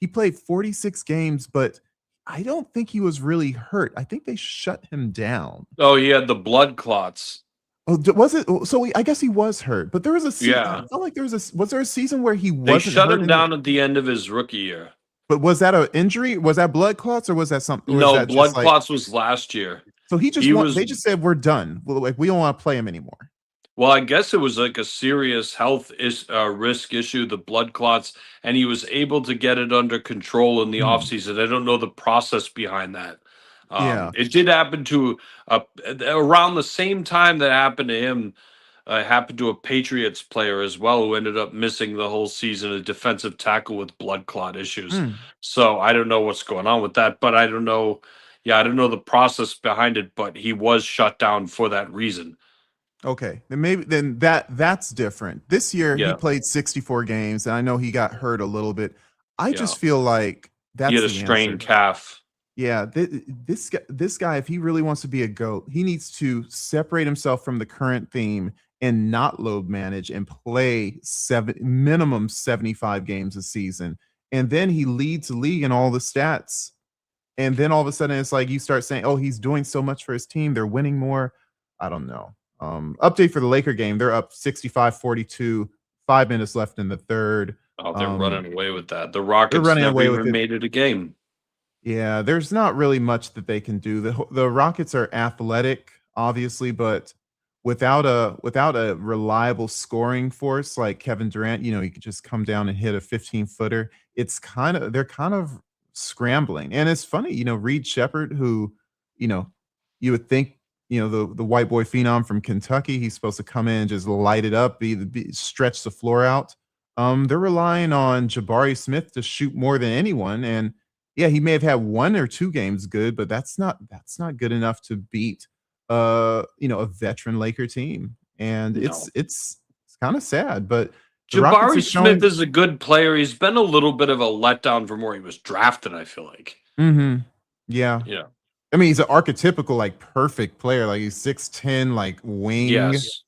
he played 46 games, but I don't think he was really hurt. I think they shut him down. oh, he had the blood clots. Oh, was it? So I guess he was hurt, but there was a I Yeah. felt like was there a season where he They wasn't shut hurt him down at the end of his rookie year. but was that an injury? Was that blood clots or was that something? Or was No, that just blood like, clots was last year. so He was they just said, we're done. Well, like, we don't want to play him anymore. Well, I guess it was like a serious risk issue, the blood clots, and he was able to get it under control in the Mm, offseason. I don't know the process behind that. yeah. It did happen to around the same time that happened to him. happened to a Patriots player as well who ended up missing the whole season, a defensive tackle with blood clot issues. Mm, So I don't know what's going on with that, but I don't know. Yeah, I don't know the process behind it, but he was shut down for that reason. okay, then maybe then that's different. This year he Yeah, played 64 games, and I know he got hurt a little bit. I yeah. just feel like He that's had a the answer. strained calf. Yeah, this guy, if he really wants to be a GOAT, he needs to separate himself from the current theme and not load manage and play minimum 75 games a season. And then he leads the league in all the stats. And then all of a sudden it's like you start saying, oh, he's doing so much for his team. They're winning more. I don't know. Update for the Laker game. They're up 65-42, 5 minutes left in the third. Oh, they're Um, running away with that. The they're Rockets running never away with even it. made it a game. Yeah, there's not really much that they can do. The Rockets are athletic, obviously, but without a reliable scoring force like Kevin Durant, he could just come down and hit a 15-footer. They're kind of scrambling. And it's funny, Reed Shepherd, who, you know, you would think, the white boy phenom from Kentucky, he's supposed to come in and just light it up, stretch the floor out. They're relying on Jabari Smith to shoot more than anyone, and yeah, he may have had 1 or 2 games good, but that's not good enough to beat, a veteran Laker team, and it's No. it's it's kinda sad, but the Rockets are Jabari Smith showing. is a good player. He's been a little bit of a letdown from where he was drafted, I feel like. Mhm. Yeah. Yeah. I mean, he's an archetypical, like, perfect player, like, he's 6'10", like, wing. Yes.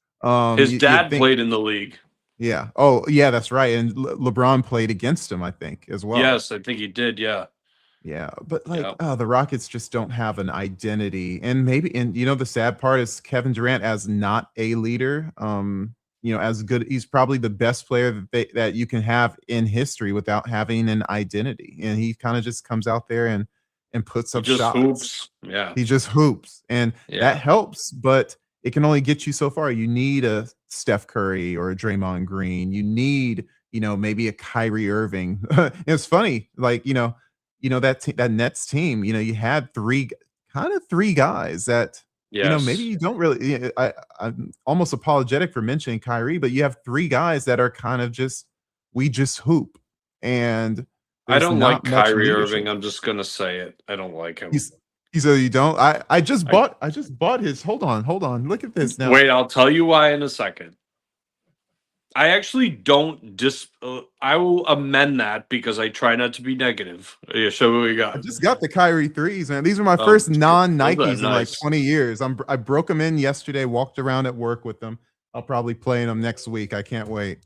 His You'd dad think. played in the league. Yeah. Oh, yeah, that's right, and LeBron played against him, I think, as well. Yes, I think he did. Yeah. Yeah, but like, Yeah. the Rockets just don't have an identity, and the sad part is Kevin Durant as not a leader. As good, he's probably the best player that you can have in history without having an identity, and he kind of just comes out there and puts He up just shots. hoops. Yeah. He just hoops, and that Yeah. helps, but it can only get you so far. You need a Steph Curry or a Draymond Green. You need, maybe a Kyrie Irving. It's funny, like, that Nets team, you had three guys that, maybe Yes. you don't really. I'm almost apologetic for mentioning Kyrie, but you have three guys that are kind of just we just hoop, and I there's don't like not much Kyrie leadership. Irving. I'm just gonna say it. I don't like him. He's he said you don't. I just I bought I just bought his. Hold on. Look at this now. wait, I'll tell you why in a second. I actually don't I will amend that because I try not to be negative. Yeah, show what we I got. just got the Kyrie threes, man. These are my Oh, first non those are Nikes in like nice. 20 years. I broke them in yesterday. Walked around at work with them. I'll probably play in them next week. I can't wait.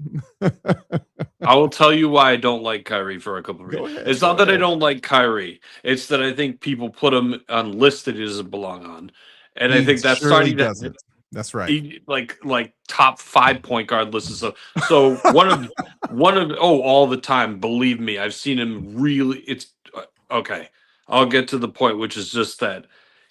I will tell you why I don't like Kyrie for a couple of Go reasons. ahead. It's Go not that I ahead. don't like Kyrie. It's that I think people put him on list that he doesn't belong on. And I He think that's surely starting to doesn't. That's right. like top five point guard lists and stuff. So one of all the time, believe me, I've seen him really okay. I'll get to the point, which is just that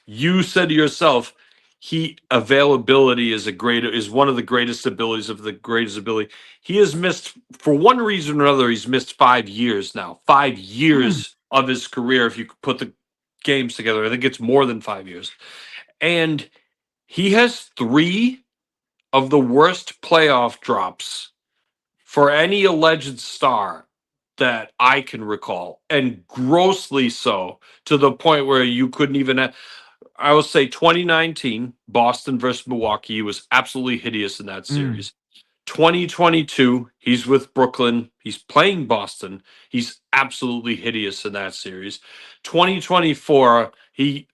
you said to yourself, he availability is one of the greatest abilities of the greatest ability. He has missed for one reason or another, he's missed 5 years now. Five Mm, years of his career, if you could put the games together. I think it's more than 5 years. And he has three of the worst playoff drops for any alleged star that I can recall, and grossly so to the point where you couldn't even. I will say 2019 Boston versus Milwaukee, he was absolutely hideous in that mm, series. 2022, he's with Brooklyn. He's playing Boston. He's absolutely hideous in that series. 2024,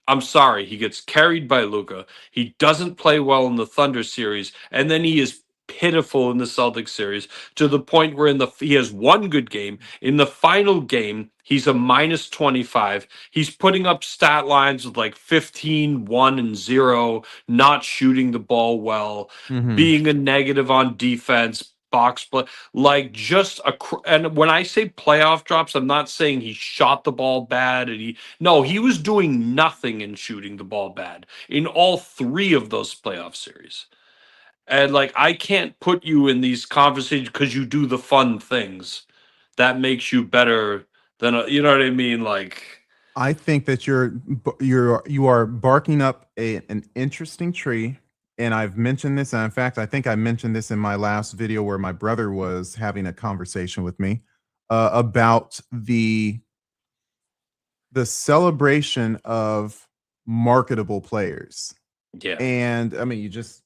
I'm sorry, he gets carried by Luca. He doesn't play well in the Thunder series, and then he is pitiful in the Celtics series to the point where he has one good game. In the final game, he's a minus 25. He's putting up stat lines with like 15, 1, and 0, not shooting the ball well, mhm. being a negative on defense, box play, like just and when I say playoff drops, I'm not saying he shot the ball bad and he was doing nothing in shooting the ball bad in all three of those playoff series. And like I can't put you in these conversations because you do the fun things. That makes you better than you know what I mean? Like I think that you are barking up an interesting tree. and I've mentioned this, and in fact, I think I mentioned this in my last video where my brother was having a conversation with me about the celebration of marketable players. Yeah. And I mean, you just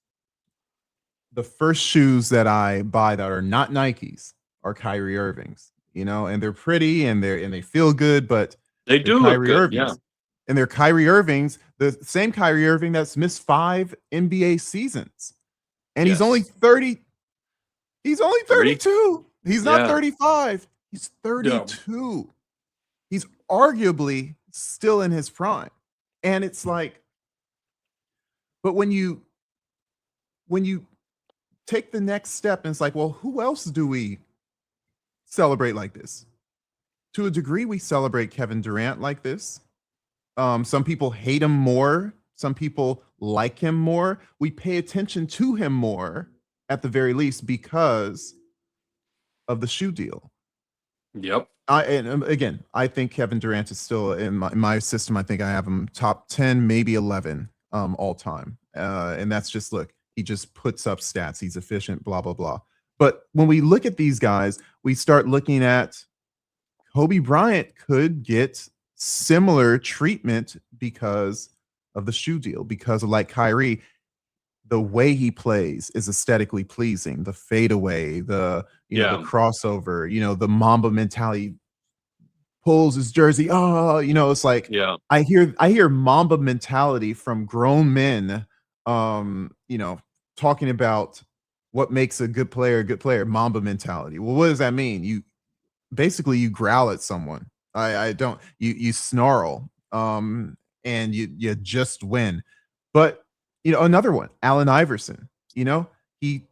the first shoes that I buy that are not Nikes are Kyrie Irvings, and they're pretty and they feel good, but They they're do look Kyrie good. Yeah. Irvings. And they're Kyrie Irvings, the same Kyrie Irving that's missed 5 NBA seasons. And he's only Yes. 30. He's only Three. 32. He's not Yeah. 35. He's Yeah. 32. He's arguably still in his prime. And it's like, but when you take the next step and it's like, well, who else do we celebrate like this? To a degree, we celebrate Kevin Durant like this. Some people hate him more. Some people like him more. We pay attention to him more, at the very least, because of the shoe deal. Yep. Again, I think Kevin Durant is still in my system. I think I have him top 10, maybe 11 all time. And that's just, look, he just puts up stats. He's efficient, blah, blah, blah. But when we look at these guys, we start looking at Kobe Bryant could get similar treatment because of the shoe deal, because of, like Kyrie, the way he plays is aesthetically pleasing. The fadeaway, the the Yeah. crossover, the Mamba mentality, pulls his jersey. Oh, it's like Yeah. I hear Mamba mentality from grown men, talking about what makes a good player a good player. Mamba mentality. Well, what does that mean? You growl at someone. I don't you snarl, and you just win. But another one, Allen Iverson, he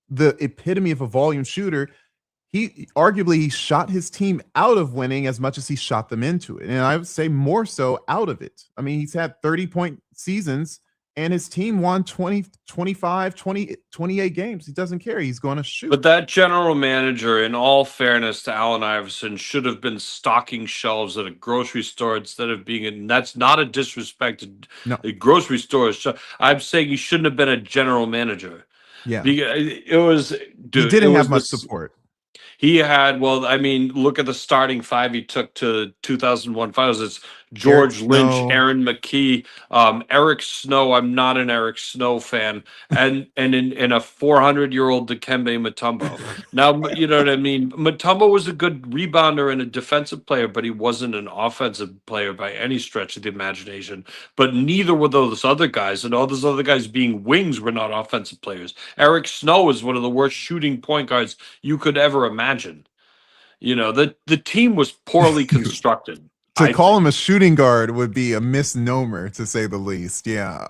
the epitome of a volume shooter. He shot his team out of winning as much as he shot them into it. And I would say more so out of it. I mean, he's had 30-point seasons and his team won 20, 25, 20, 28 games. He doesn't care. He's going to shoot. But that general manager, in all fairness to Allen Iverson, should have been stocking shelves at a grocery store instead of being in. That's not a disrespect to No. the grocery stores. I'm saying he shouldn't have been a general manager. Yeah. It was, He dude. It didn't have was much this. support. He had, well, I mean, look at the starting five he took to 2001 finals. It's Eric George Lynch, Snow. Aaron McKee, Eric Snow. I'm not an Eric Snow fan, and in a 400-year-old Dikembe Mutombo. Now, you know what I mean. Mutombo was a good rebounder and a defensive player, but he wasn't an offensive player by any stretch of the imagination. But neither were those other guys, and all those other guys being wings were not offensive players. Eric Snow is one of the worst shooting point guards you could ever imagine. The team was poorly constructed. To I call think. him a shooting guard would be a misnomer, to say the least. Yeah.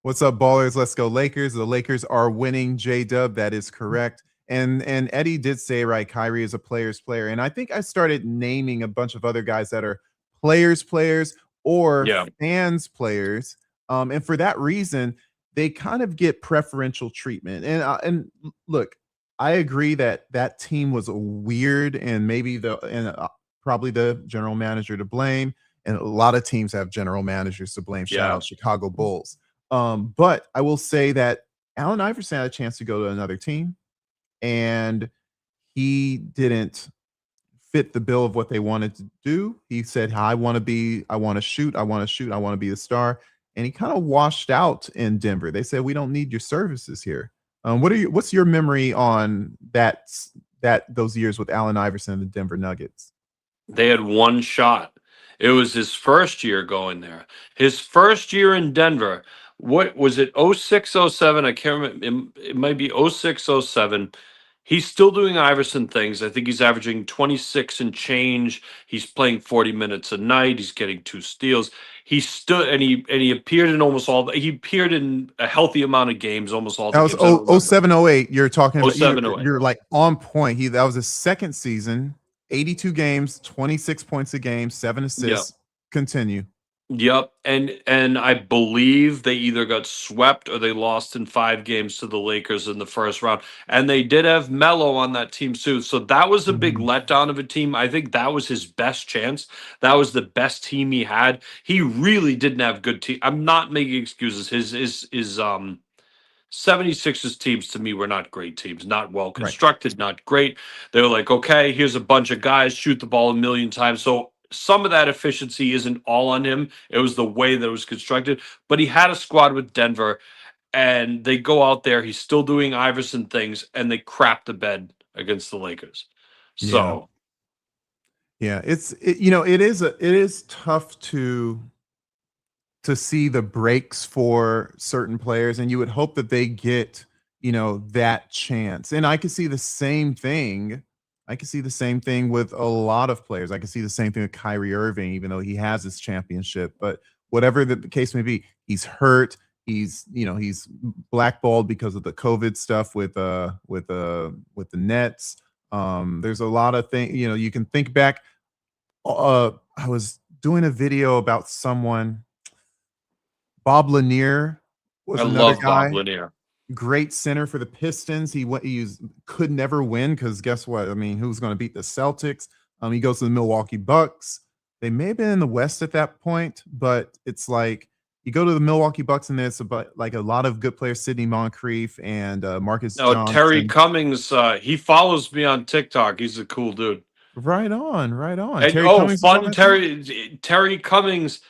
What's up, ballers? Let's go Lakers. The Lakers are winning, J-Dub. That is correct. And Eddie did say, right, Kyrie is a player's player. And I think I started naming a bunch of other guys that are players or Yeah. fans players. And for that reason, they kind of get preferential treatment. And look, I agree that team was weird, and probably the general manager to blame. And a lot of teams have general managers to blame. Shout Yeah. out Chicago Bulls. But I will say that Allen Iverson had a chance to go to another team, and he didn't fit the bill of what they wanted to do. He said, I want to shoot, I want to be the star. And he kind of washed out in Denver. They said, we don't need your services here. What's your memory on those years with Allen Iverson and the Denver Nuggets? They had one shot. It was his first year going there. His first year in Denver. What was it? 06, 07? I can't remember. It might be 06, 07. He's still doing Iverson things. I think he's averaging 26 and change. He's playing 40 minutes a night. He's getting 2 steals. He stood and he appeared in almost all. He appeared in a healthy amount of games, almost all the That games. I don't was remember. 07, 08. You're talking about 07, 08. you're like on point. That was his second season, 82 games, 26 points a game, 7 assists. Continue. Yep, and I believe they either got swept or they lost in 5 games to the Lakers in the first round. And they did have Melo on that team too. So that was a big letdown of a team. I think that was his best chance. That was the best team he had. He really didn't have good team. I'm not making excuses. His 76ers teams to me were not great teams, not well Right. constructed, not great. They were like, okay, here's a bunch of guys, shoot the ball a million times. So some of that efficiency isn't all on him. It was the way that it was constructed. But he had a squad with Denver, and they go out there. He's still doing Iverson things, and they crap the bed against the Lakers. Yeah. So Yeah. It is tough to see the breaks for certain players, and you would hope that they get, that chance. And I could see the same thing. I could see the same thing with a lot of players. I could see the same thing with Kyrie Irving, even though he has his championship. But whatever the case may be, he's hurt. He's blackballed because of the COVID stuff with the Nets. There's a lot of things. You can think back. I was doing a video about someone. Bob Lanier was I another love Bob guy, Lanier. great center for the Pistons. Could never win because guess what? I mean, who's going to beat the Celtics? He goes to the Milwaukee Bucks. They may have been in the West at that point, but it's like you go to the Milwaukee Bucks and there's about like a lot of good players, Sidney Moncrief and Marcus No, Terry Johnson. Cummings, he follows me on TikTok. He's a cool dude. Right on, right on. And Terry Cummings is on that team? Terry Cummings,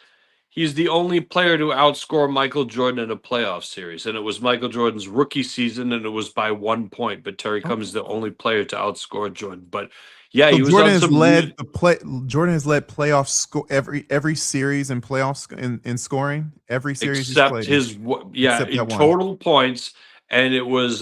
he's the only player to outscore Michael Jordan in a playoff series. And it was Michael Jordan's rookie season, and it was by 1 point. But Terry Cummings is the only player to outscore Jordan. But yeah, So he was Jordan on has some led the play. Jordan has led playoff score every series in playoffs in scoring. Every series he's except played in. his Except in that one. total points, and it was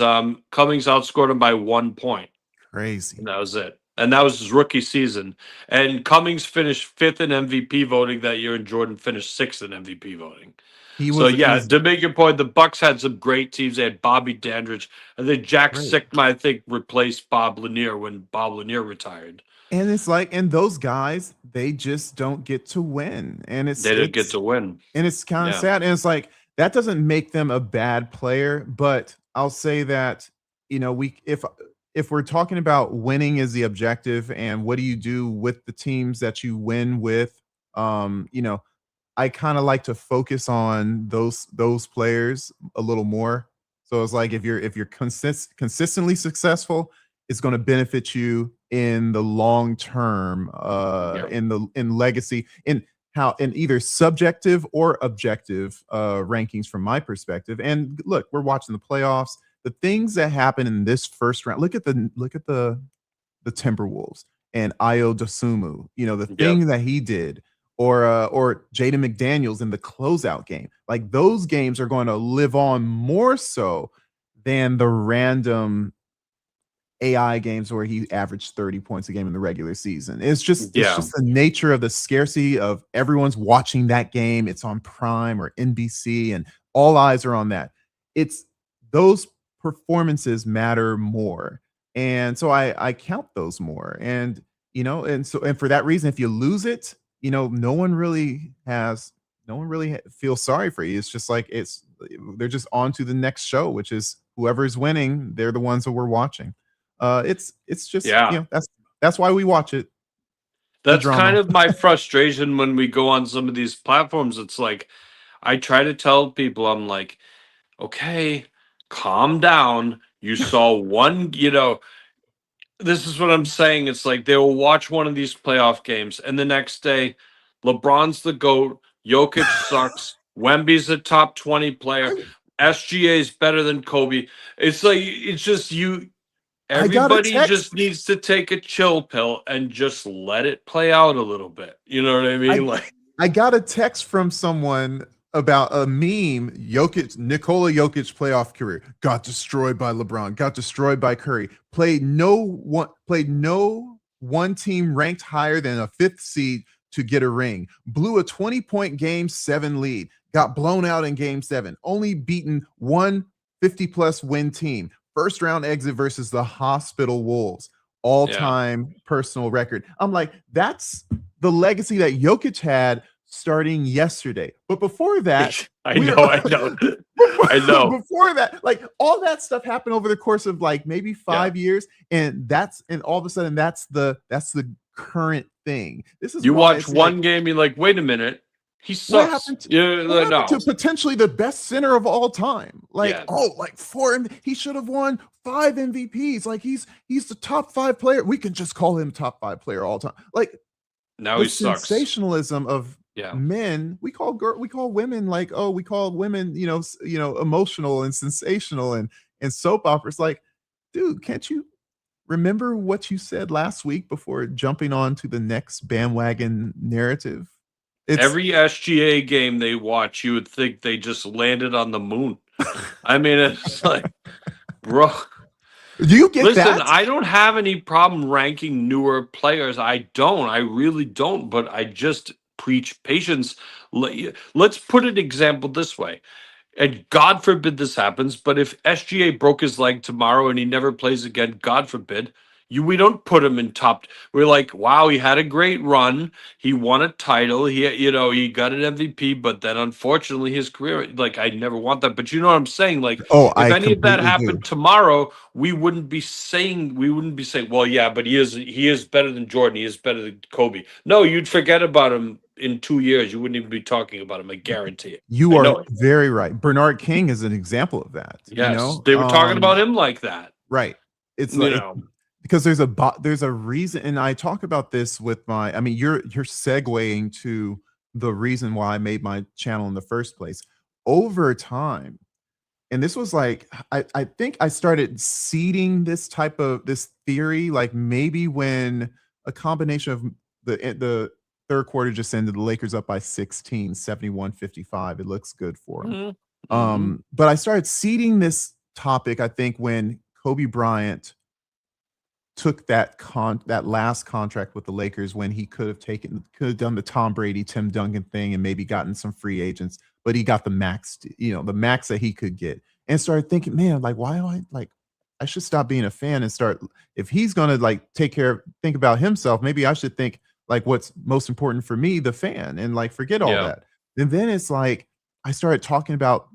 Cummings outscored him by 1 point. Crazy. And that was it. And that was his rookie season. And Cummings finished 5th in MVP voting that year, and Jordan finished 6th in MVP voting. He So was yeah, to make your point, the Bucks had some great teams. They had Bobby Dandridge, and then Jack great. Sikma, I think, replaced Bob Lanier when Bob Lanier retired. And it's like, and those guys, they just don't get to win. And They didn't get to win. And it's kind of Yeah. sad. And it's like that doesn't make them a bad player, but I'll say that, if we're talking about winning as the objective and what do you do with the teams that you win with, I kind of like to focus on those players a little more. So it's like if you're consistently successful, it's going to benefit you in the long term, in legacy, in either subjective or objective rankings from my perspective. And look, we're watching the playoffs. The things that happen in this first round. Look at the Timberwolves and Ayo Dosunmu. The thing that he did, or Jaden McDaniels in the closeout game. Like those games are going to live on more so than the random AI games where he averaged 30 points a game in the regular season. It's just the nature of the scarcity of everyone's watching that game. It's on Prime or NBC, and all eyes are on that. It's those performances matter more, and so I count those more. And and for that reason, if you lose it, no one really feels sorry for you. It's just like they're just on to the next show, which is whoever's winning. They're the ones that we're watching. It's just that's why we watch it. That's kind of my frustration when we go on some of these platforms. It's like I try to tell people, I'm like, okay, calm down. You saw one, this is what I'm saying. It's like they will watch one of these playoff games, and the next day, LeBron's the GOAT, Jokic sucks, Wemby's a top 20 player, SGA is better than Kobe. It's like, it's just everybody just needs to take a chill pill and just let it play out a little bit. You know what I mean? I got a text from someone about a meme. Nikola Jokic playoff career got destroyed by LeBron, got destroyed by Curry. Played no one team ranked higher than a 5th seed to get a ring. Blew a 20-point game 7 lead. Got blown out in game 7. Only beaten one 50-plus win team. First round exit versus the Hospital Wolves. All-time personal record. I'm like, that's the legacy that Jokic had starting yesterday. But before that, I know. Before that, like all that stuff happened over the course of like maybe 5 years, and all of a sudden that's the current thing. This is you watch one game, you're like, wait a minute, He What sucks. happened? Yeah, What happened to no. potentially the best center of all time? Like, Yeah. oh, like he should have won 5 MVPs. Like he's the top 5 player. We can just call him top 5 player all time. Like Now the he sucks. sensationalism of Yeah. men, we call women like, oh, we call women, emotional and sensational and soap operas. Like, dude, can't you remember what you said last week before jumping on to the next bandwagon narrative? It's Every SGA game they watch, you would think they just landed on the moon. I mean, it's like, bro. do you get Listen, that? I don't have any problem ranking newer players. I don't. I really don't. But I just preach patience. Let's put an example this way. And God forbid this happens, but if SGA broke his leg tomorrow and he never plays again, God forbid, we don't put him in top. We're like, wow, he had a great run. He won a title. He got an MVP, but then unfortunately his career, like, I never want that. But you know what I'm saying? Like, Oh, if I any of that completely do. happened tomorrow, we wouldn't be saying, well, yeah, but he is better than Jordan. He is better than Kobe. No, you'd forget about him in 2 years. You wouldn't even be talking about him. I guarantee it. You I are know it. very right. Bernard King is an example of that, Yes, they were talking about him like that. right. It's You like know, because there's a reason, and I talk about this with my. I mean, you're segueing to the reason why I made my channel in the first place. Over time, and this was like I think I started seeding this theory like maybe when a combination of the third quarter just ended, the Lakers up by 16, 71-55. It looks good for them. hmm hmm But I started seeding this topic, I think, when Kobe Bryant took that last contract with the Lakers, when he could have done the Tom Brady, Tim Duncan thing and maybe gotten some free agents, but he got the max that he could get, and started thinking, man, like, why do I should stop being a fan and start, if he's gonna like think about himself, maybe I should think like what's most important for me, the fan, and like forget all yeah, that. And then it's like I started talking about,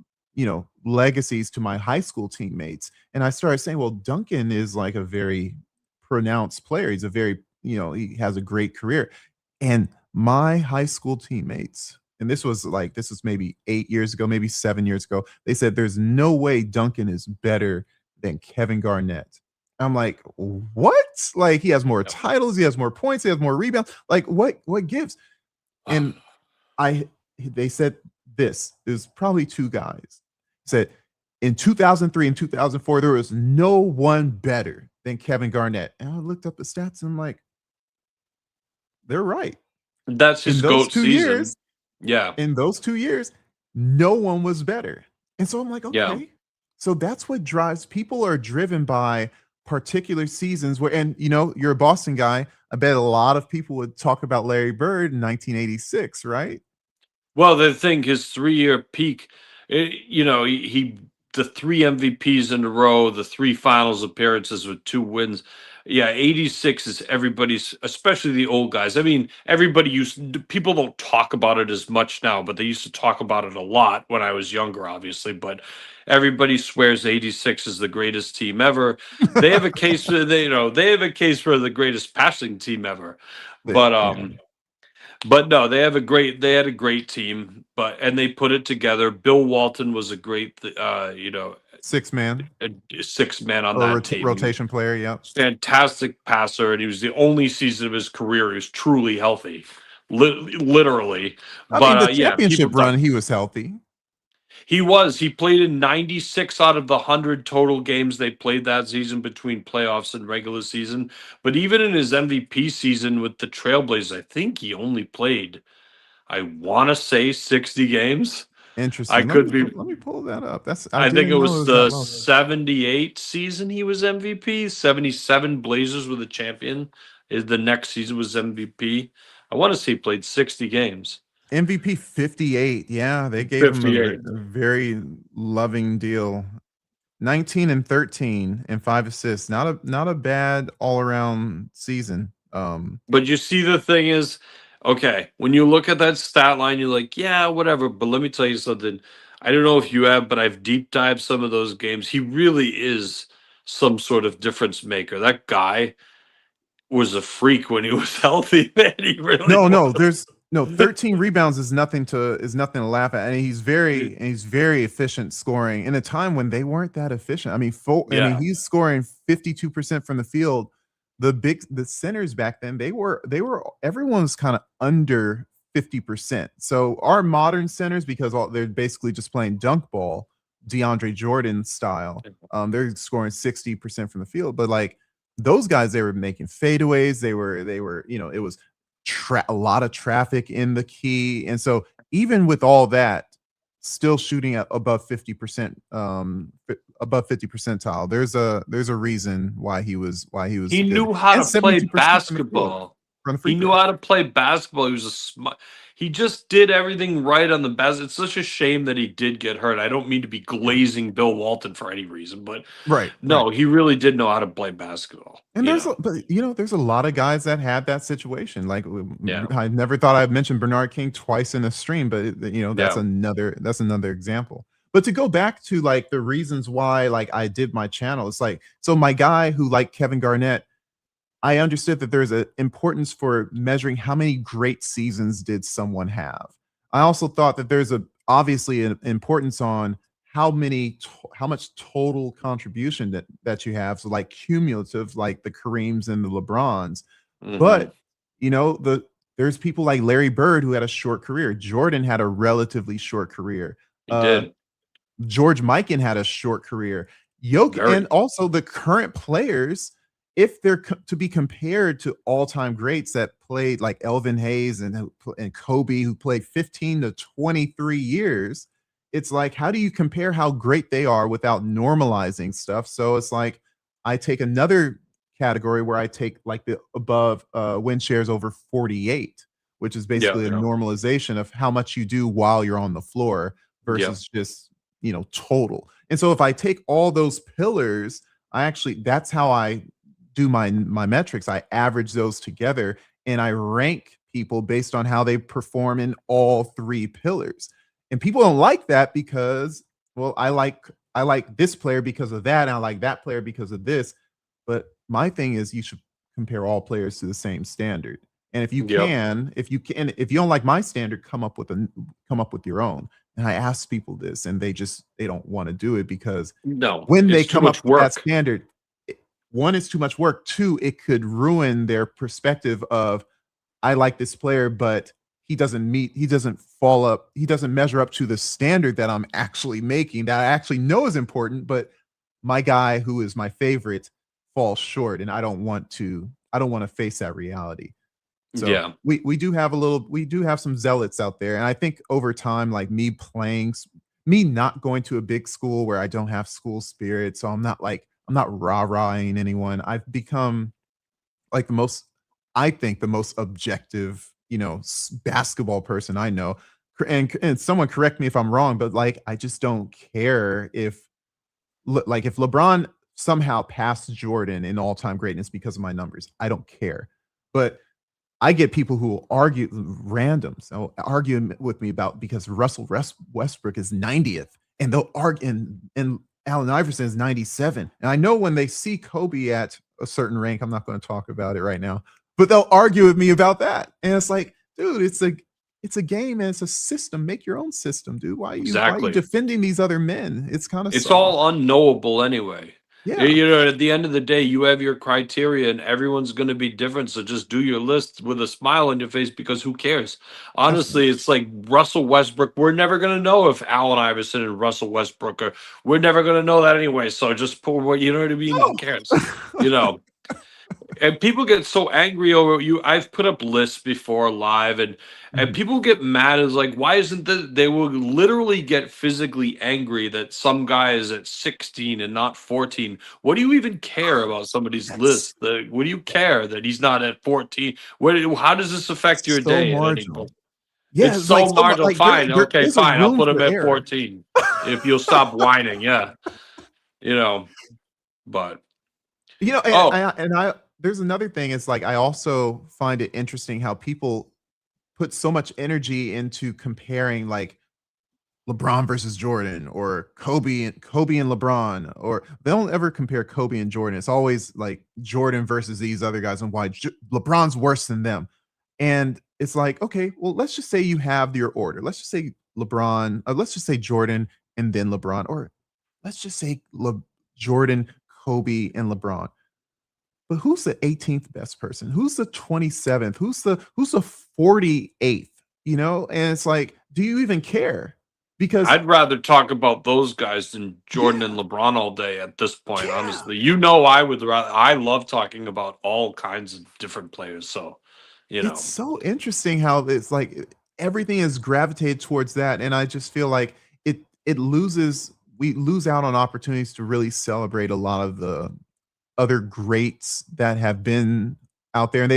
legacies to my high school teammates. And I started saying, well, Duncan is like a very pronounced player. He's a very, he has a great career. And my high school teammates, and this was maybe 8 years ago, maybe 7 years ago, they said there's no way Duncan is better than Kevin Garnett. I'm like, what? Like, he has more yeah. titles, he has more points, he has more rebounds. Like, what gives? And I they said this. There's probably two guys. Said in 2003 and 2004, there was no one better than Kevin Garnett. And I looked up the stats and I'm like, they're right. That's In his those goat 2 years, season. Yeah, in those 2 years, no one was better. And so I'm like, yeah. okay. So that's what drives people are driven by particular seasons where, and you're a Boston guy. I bet a lot of people would talk about Larry Bird in 1986, right? Well, the thing, his 3-year peak, he the three MVPs in a row, the three finals appearances with two wins. Yeah, 86 is everybody's, especially the old guys. I mean, people don't talk about it as much now, but they used to talk about it a lot when I was younger, obviously. But everybody swears 86 is the greatest team ever. They have a case for they have a case for the greatest passing team ever. But Yeah. no, they had a great team, and they put it together. Bill Walton was a great, 6 man a six man on or that team. rotation player. Yep. Fantastic passer, and he was the only season of his career he was truly healthy, literally. I mean, But the yeah, people championship talk. run, he was healthy. He played in 96 out of the 100 total games they played that season between playoffs and regular season. But even in his MVP season with the Trailblazers, I think he only played, I want to say, 60 games. I Interesting. could be. Let me pull that up. I I think it didn't know it was was that the low. 78 season he was MVP. 77 Blazers were the champion. The next season was MVP. I want to say he played 60 games. MVP 58. Yeah, they gave him a 58. very loving deal. 19 and 13 and 5 assists. Not a bad all around season. But you see, the thing is, okay, when you look at that stat line, you're like, yeah, whatever. But let me tell you something. I don't know if you have, but I've deep dived some of those games. He really is some sort of difference maker. That guy was a freak when he was healthy, man. He really No, was. no, No, 13 rebounds is nothing to laugh at, and he's very efficient scoring in a time when they weren't that efficient. I mean, Yeah. he's scoring 52% from the field. The centers back then, they were everyone was kind of under 50%. So our modern centers, because they're basically just playing dunk ball, DeAndre Jordan style, they're scoring 60% from the field. But like those guys, they were making fadeaways. They were, it was a lot of traffic in the key. And so even with all that, still shooting at above 50%, above 50 percentile. There's a reason why he was He good. knew how And to play 72% from the field, basketball. from the free He knew throw. how to play basketball. He was a smart. He just did everything right on the best. It's such a shame that he did get hurt. I don't mean to be Yeah. glazing Bill Walton for any reason, but Right, right. no, he really did know how to play basketball. And there's a lot of guys that had that situation. Like Yeah, I never thought I'd mention Bernard King twice in a stream, but that's yeah, another example. But to go back to like the reasons why like I did my channel, it's like so my guy who liked Kevin Garnett, I understood that there's an importance for measuring how many great seasons did someone have. I also thought that there's obviously an importance on how much total contribution that you have. So like cumulative, like the Kareems and the LeBrons. hmm But there's people like Larry Bird who had a short career. Jordan had a relatively short career. he Uh, did George Mikan had a short career. And very. also the current players, if they're to be compared to all-time greats that played like Elvin Hayes and Kobe, who played 15 to 23 years, it's like, how do you compare how great they are without normalizing stuff? So it's like, I take another category where I take like the above win shares over 48, which is Yeah, basically a normalization of how much you do while you're on the floor yeah, versus just total. And so if I take all those pillars, that's how I do my metrics. I average those together and I rank people based on how they perform in all three pillars. And people don't like that because, well, I like this player because of that, and I like that player because of this. But my thing is you should compare all players to the same standard. And yep. if you don't like my standard, come up with your own. And I ask people this, and they don't want to do it because No, when they it's too come up much with that work. standard, one, is too much work. Two, it could ruin their perspective of I like this player, but he doesn't fall up, he doesn't measure up to the standard that I'm actually making, that I actually know is important, but my guy who is my favorite falls short, and I don't want to face that reality. So Yeah, we do have some zealots out there. And I think over time, like me not going to a big school where I don't have school spirit. So I'm not rah-rahing anyone. I've become like I think the most objective, basketball person I know. And someone correct me if I'm wrong, but like I just don't care if LeBron somehow passed Jordan in all-time greatness because of my numbers. I don't care. But I get people who will argue randoms. They'll argue with me about because Westbrook is 90th, and they'll argue, and Allen Iverson is 97. And I know when they see Kobe at a certain rank, I'm not going to talk about it right now, but they'll argue with me about that. And it's like, dude, it's a game and it's a system. Make your own system, dude. Why are you exactly. defending these other men? It's kind of It's soft. all unknowable anyway. Yeah, At the end of the day, you have your criteria and everyone's going to be different. So just do your list with a smile on your face because who cares? definitely. Honestly, it's like Russell Westbrook. We're never going to know if Allen Iverson and Russell Westbrook are, we're never going to know that anyway. So just put what, you know what I mean? Who No. cares? You know, and people get so angry over you. I've put up lists before live, and Mhm. people get mad. Is like, why isn't they will literally get physically angry that some guy is at 16 and not 14. What do you even care about somebody's That's list? What do you care that he's not at 14? How does this affect your so day at any marginal. point? Yeah, It's it's like so so marginal. like there, Fine, there okay, there's a fine, I'll room put him for at error. 14 if you'll stop whining. Yeah, you know, but And oh, I there's another thing. It's like I also find it interesting how people put so much energy into comparing like LeBron versus Jordan or Kobe and LeBron, or they don't ever compare Kobe and Jordan. It's always like Jordan versus these other guys and why LeBron's worse than them. And it's like, okay, well, let's just say you have your order. Let's just say LeBron, let's just say Jordan and then LeBron, or let's just say Jordan, Kobe, and LeBron. But who's the 18th best person? Who's the 27th? Who's the 48th? You know, and it's like, do you even care? Because I'd rather talk about those guys than Jordan and yeah, LeBron all day at this point, yeah, honestly. You know, I would rather, I love talking about all kinds of different players. So, you it's know, so interesting how it's like everything is gravitated towards that, and I just feel like it loses we lose out on opportunities to really celebrate a lot of the other greats that have been out there, and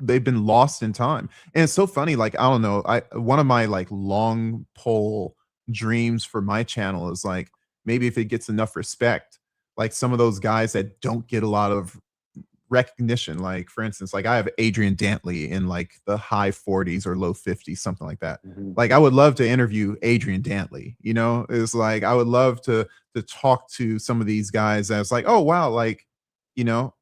they've been lost in time. And it's so funny, like, I don't know, I one of my like long pole dreams for my channel is like maybe if it gets enough respect, like some of those guys that don't get a lot of recognition. Like for instance, like I have Adrian Dantley in like the high 40s or low 50s, something like that. mhm. Like I would love to interview Adrian Dantley. You know, it's like I would love to talk to some of these guys that's like, oh wow, like, you know,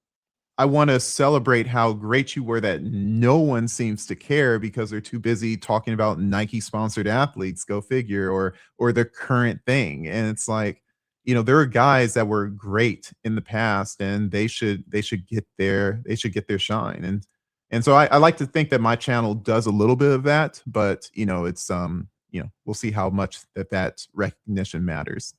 I want to celebrate how great you were that no one seems to care because they're too busy talking about Nike sponsored athletes, go figure, or the current thing. And it's like, you know, there are guys that were great in the past and they should get their shine. And so I like to think that my channel does a little bit of that, but you know, it's we'll see how much that recognition matters.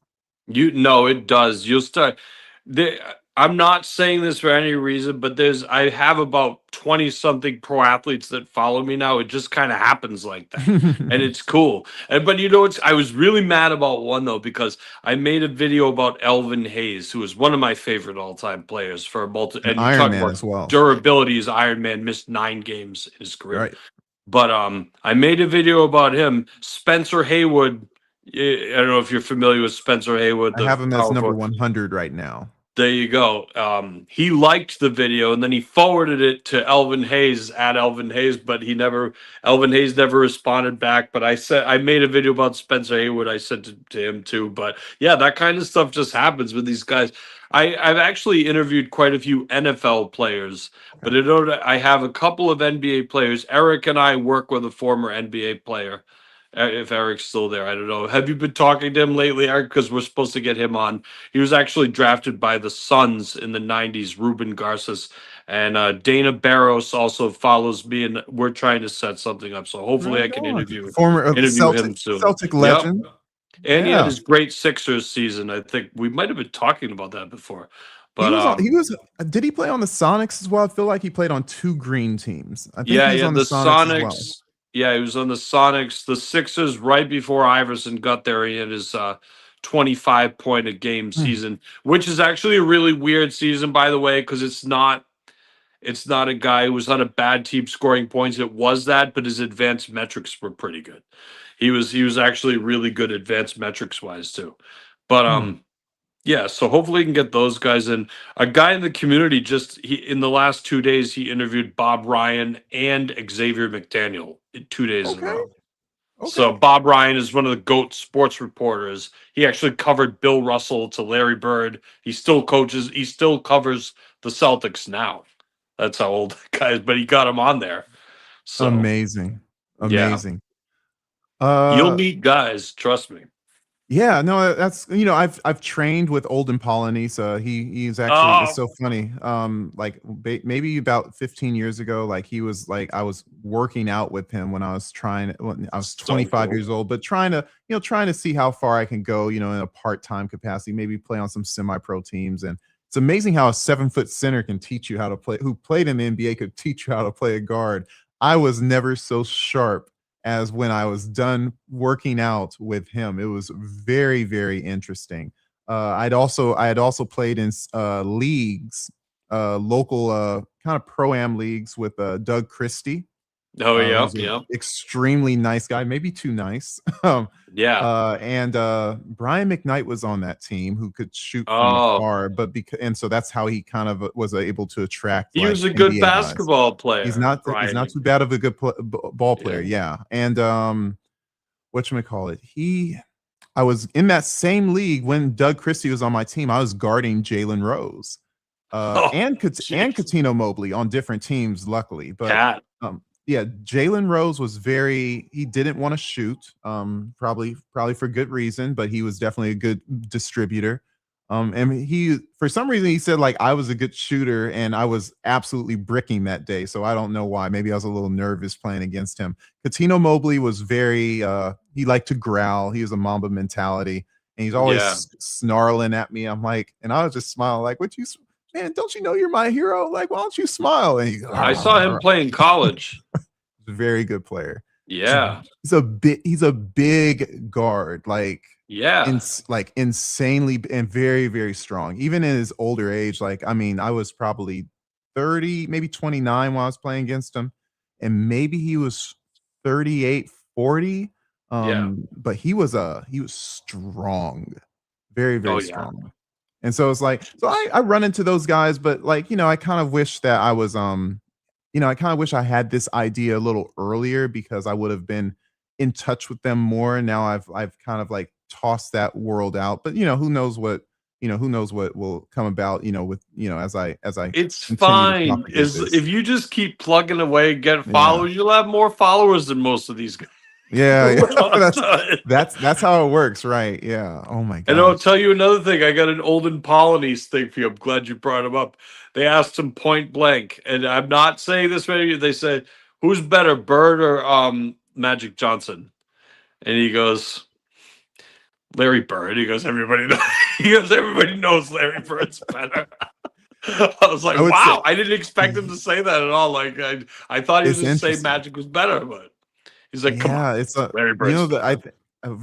You know it does. You'll start. The, I'm not saying this for any reason, but I have about 20 something pro athletes that follow me now. It just kind of happens like that, and it's cool. And but you know, I was really mad about one though because I made a video about Elvin Hayes, who is one of my favorite all time players for a multi. An And you Iron talk Man about as well. durability. As Iron Man missed 9 games in his career, Right. but I made a video about him. Spencer Haywood. I don't know if you're familiar with Spencer Haywood, I the have him as power number forward. 100 right now. There you go. He liked the video and then he forwarded it to Elvin Hayes at Elvin Hayes, but Elvin Hayes never responded back. But I made a video about Spencer Haywood. I sent it to him too. But yeah, that kind of stuff just happens with these guys. I've actually interviewed quite a few NFL players, Okay. but I have a couple of NBA players. Eric and I work with a former NBA player. If Eric's still there, I don't know. Have you been talking to him lately, Eric? Because we're supposed to get him on. He was actually drafted by the Suns in the 90s, Ruben Garces. And Dana Barros also follows me, and we're trying to set something up. So hopefully I Right can on. interview Former interview Celtic him soon. Celtic Yep. legend. And he had Yeah. his great Sixers season. I think we might have been talking about that before. He But was on he was did he play on the Sonics as well? I feel like he played on 2 green teams. I think yeah, he was yeah, on the the Sonics as well. Sonics. Yeah, he was on the Sonics. The Sixers right before Iverson got there. He had his 25 point a game Mm, season, which is actually a really weird season, by the way, because it's not a guy who was on a bad team scoring points. It was that, but his advanced metrics were pretty good. He was actually really good advanced metrics wise too. But mm. yeah, so hopefully he can get those guys in. A guy in the community he in the last 2 days he interviewed Bob Ryan and Xavier McDaniel 2 days in a Okay. row. Okay. So Bob Ryan is one of the GOAT sports reporters. He actually covered Bill Russell to Larry Bird. He still coaches. He still covers the Celtics now. That's how old that guy is, but he got him on there. So Amazing. yeah, Amazing. you'll Uh meet guys. Trust me. Yeah, no, that's I've trained with Olden Polynice. He's actually it's Oh, so funny. Like maybe about 15 years ago, like he was like I was working out with him when I was so 25 cool. years old, but trying to see how far I can go, in a part-time capacity, maybe play on some semi-pro teams. And it's amazing how a 7-foot center can teach you how to play, who played in the NBA could teach you how to play a guard. I was never so sharp as when I was done working out with him. It was very, very interesting. I had also played in leagues, local kind of pro-am leagues with Doug Christie, Oh yeah, who's an yeah, extremely nice guy, maybe too nice. yeah. And Brian McKnight was on that team who could shoot from Oh, afar, but and so that's how he kind of was able to attract he was like a good NBA guys. basketball He's player, not he's Brian not too McKnight. bad of a good ball player, Yeah. yeah. And whatchamacallit, I was in that same league when Doug Christie was on my team. I was guarding Jalen Rose, Oh, and jeez. Katino Mobley on different teams, luckily. But Cat. um, yeah, Jalen Rose was he didn't want to shoot, probably for good reason, but he was definitely a good distributor. And he, for some reason, he said like I was a good shooter and I was absolutely bricking that day. So I don't know why. Maybe I was a little nervous playing against him. Katino Mobley was he liked to growl. He was a Mamba mentality, and he's always Yeah. snarling at me. I'm like, and I was just smiling like, what you, man, don't you know you're my hero? Like, why don't you smile? And he, I saw him play in college. a very good player. Yeah. He's a big guard, like Yeah. like insanely and very, very strong. Even in his older age, like I mean, I was probably 30, maybe 29 while I was playing against him, and maybe he was 38, 40. Yeah. But he was strong, very, Oh very yeah. strong. And so it's like, so I run into those guys, but like, I kind of wish that I was I kind of wish I had this idea a little earlier because I would have been in touch with them more. Now I've kind of like tossed that world out, but who knows what will come about, with as I It's continue to fine. propagate Is this. if you just keep plugging away, get Yeah. followers, you'll have more followers than most of these guys. Yeah, yeah. that's And that's how it works, right? Yeah. Oh my I'll gosh. tell you another thing. I got an Olden Polynese thing for you. I'm glad you brought him up. They asked him point blank, and I'm not saying this many. They said, "Who's better, Bird or Magic Johnson?" And he goes, "Larry Bird." He goes, "Everybody knows." He goes, "Everybody knows Larry Bird's better." I was like, I would say "Wow!" I didn't expect him to say that at all. Like, I thought he was it's going to say interesting. Magic was better, but he's like, "Come on, Yeah, it's a Larry Bird's that better."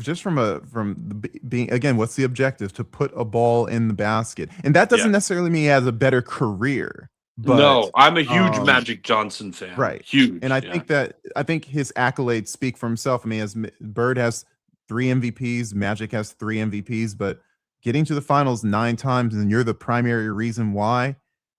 just from being, again, what's the objective? To put a ball in the basket, and that Yeah. doesn't necessarily mean he has a better career, but No, I'm a huge um, Magic Johnson fan. right. And Huge. Yeah. I think his accolades speak for himself. I mean, Bird has 3 MVPs, Magic has 3 MVPs, but getting to the finals 9 times and you're the primary reason why,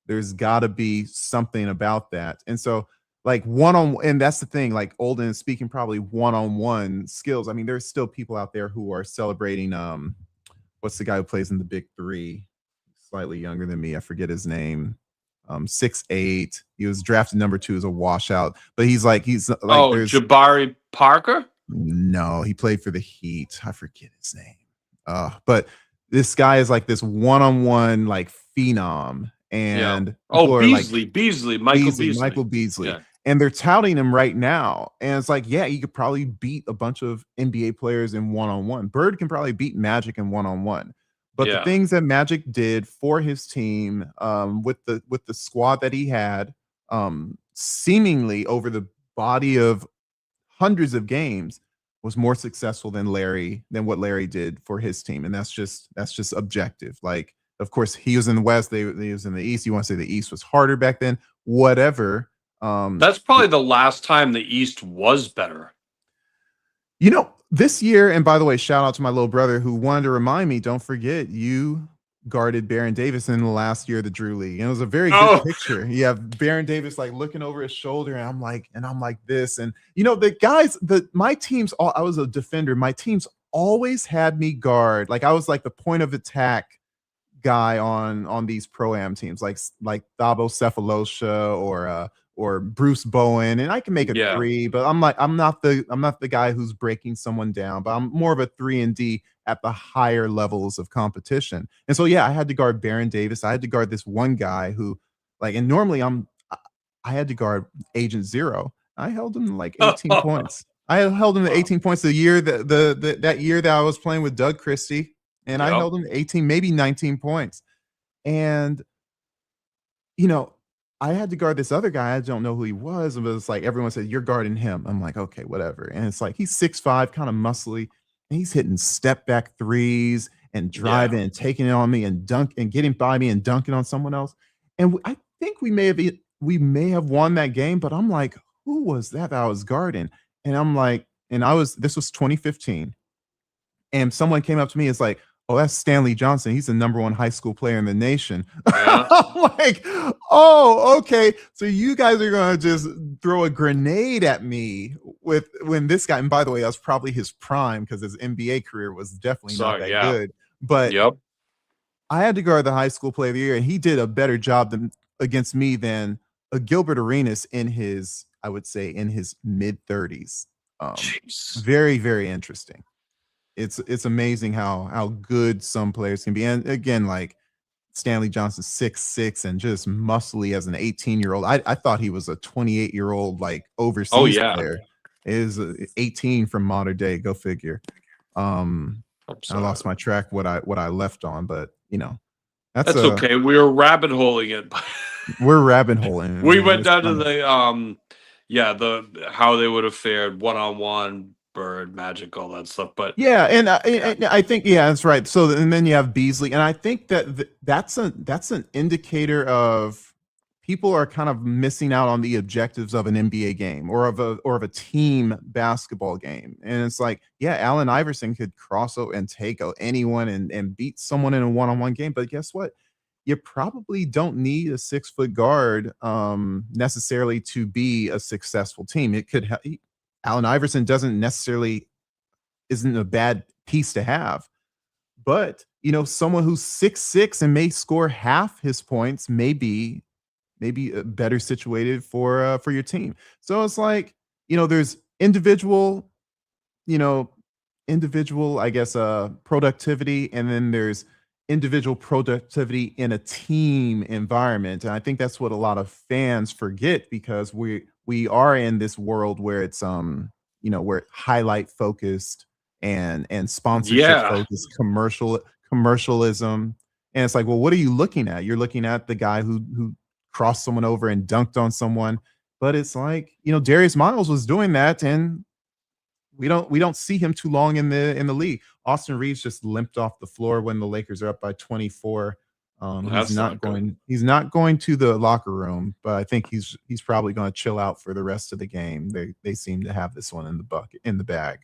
there's got to be something about that. And so, like and that's the thing. Like Olden is speaking probably one-on-one skills. I mean, there's still people out there who are celebrating. What's the guy who plays in the Big Three? Slightly younger than me. I forget his name. 6'8". He was drafted number 2 as a washout, but he's like Oh, there's Jabari Parker? no, he played for the Heat. I forget his name. But this guy is like this one-on-one like phenom, Yeah. and Oh, people are like Beasley, Michael Michael Beasley. Beasley. Yeah. And they're touting him right now. And it's like, yeah, you could probably beat a bunch of NBA players in one-on-one. Bird can probably beat Magic in one-on-one. But the Yeah. things that Magic did for his team, with the squad that he had, seemingly over the body of hundreds of games, was more successful than what Larry did for his team. And that's just objective. Like, of course, he was in the West, he was in the East. You want to say the East was harder back then, whatever. That's probably the last time the East was better. This year, and by the way, shout out to my little brother who wanted to remind me, don't forget, you guarded Baron Davis in the last year of the Drew League. And it was a very good Oh, picture. You have Baron Davis like looking over his shoulder, and I'm like this. And the guys, my teams, I was a defender. My teams always had me guard. Like I was like the point of attack guy on these pro-am teams, like Thabo Cephalosha or Bruce Bowen, and I can make a yeah. three, but I'm not the guy who's breaking someone down, but I'm more of a 3 and D at the higher levels of competition. And so yeah, I had to guard Baron Davis. I had to guard this one guy who, like, and normally I had to guard Agent Zero. I held him to like 18 points. I held him to 18 points the year that year that I was playing with Doug Christie, and I Yep. held him to 18, maybe 19 points. And I had to guard this other guy. I don't know who he was. But it's like everyone said, you're guarding him. I'm like, okay, whatever. And it's like he's 6'5", kind of muscly, and he's hitting step back threes and Yeah. driving and taking it on me and getting by me and dunking on someone else. And I think we may have won that game, but I'm like, who was that I was guarding? And I'm like, this was 2015. And someone came up to me, it's like, oh, that's Stanley Johnson. He's the #1 high school player in the nation. Yeah. I'm like, oh, okay. So you guys are going to just throw a grenade at me when this guy, and by the way, that was probably his prime because his NBA career was definitely not that Yeah. good. But Yep. I had to guard the high school player of the year, and he did a better job against me than a Gilbert Arenas in his I would say in his mid 30s. Jeez. Very, very interesting. It's amazing how good some players can be. And again, like Stanley Johnson, 6'6" and just muscly as an 18-year-old. I thought he was a 28-year-old like Oh overseas yeah. player. Is 18 from modern day. Go figure. Um, I'm I sorry. lost my track what I left on, but that's That's a okay. We were rabbit holing it. we're rabbit holing. We went It's down to fun. the yeah, the how they would have fared one on one, bird, magic, all that stuff. But Yeah, and yeah. I think that's right. So and then you have Beasley, and I think that that's an indicator of people are kind of missing out on the objectives of an NBA game or of a team basketball game. And it's like, yeah, Allen Iverson could cross over and take anyone and beat someone in a one-on-one game, but guess what? You probably don't need a 6-foot guard necessarily to be a successful team. It could Allen Iverson doesn't necessarily isn't a bad piece to have. But someone who's 6'6" and may score half his points may be maybe better situated for your team. So it's like, there's you know, individual, I guess, productivity, and then there's individual productivity in a team environment. And I think that's what a lot of fans forget because we are in this world where it's where highlight focused and sponsorship Yeah. focused commercialism. And it's like, well, what are you looking at? You're looking at the guy who crossed someone over and dunked on someone. But it's like, Darius Miles was doing that, and we don't see him too long in the league. Austin Reeves just limped off the floor when the Lakers are up by 24. He's That's not not good. going to the locker room, but I think he's probably going to chill out for the rest of the game. They seem to have this one in the bag.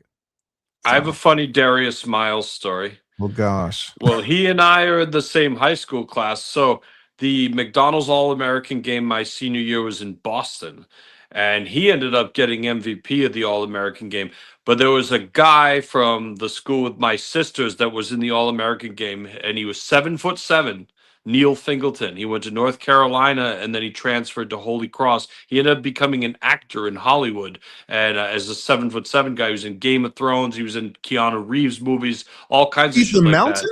I have a So, funny Darius Miles story. well, gosh. Well, he and I are in the same high school class. So the McDonald's All American game my senior year was in Boston. And he ended up getting MVP of the All American game. But there was a guy from the school with my sisters that was in the All American game, and he was 7'7", Neil Fingleton. He went to North Carolina and then he transferred to Holy Cross. He ended up becoming an actor in Hollywood. And as a 7'7" guy, he was in Game of Thrones. He was in Keanu Reeves movies, all kinds of He's the shit like that. mountain?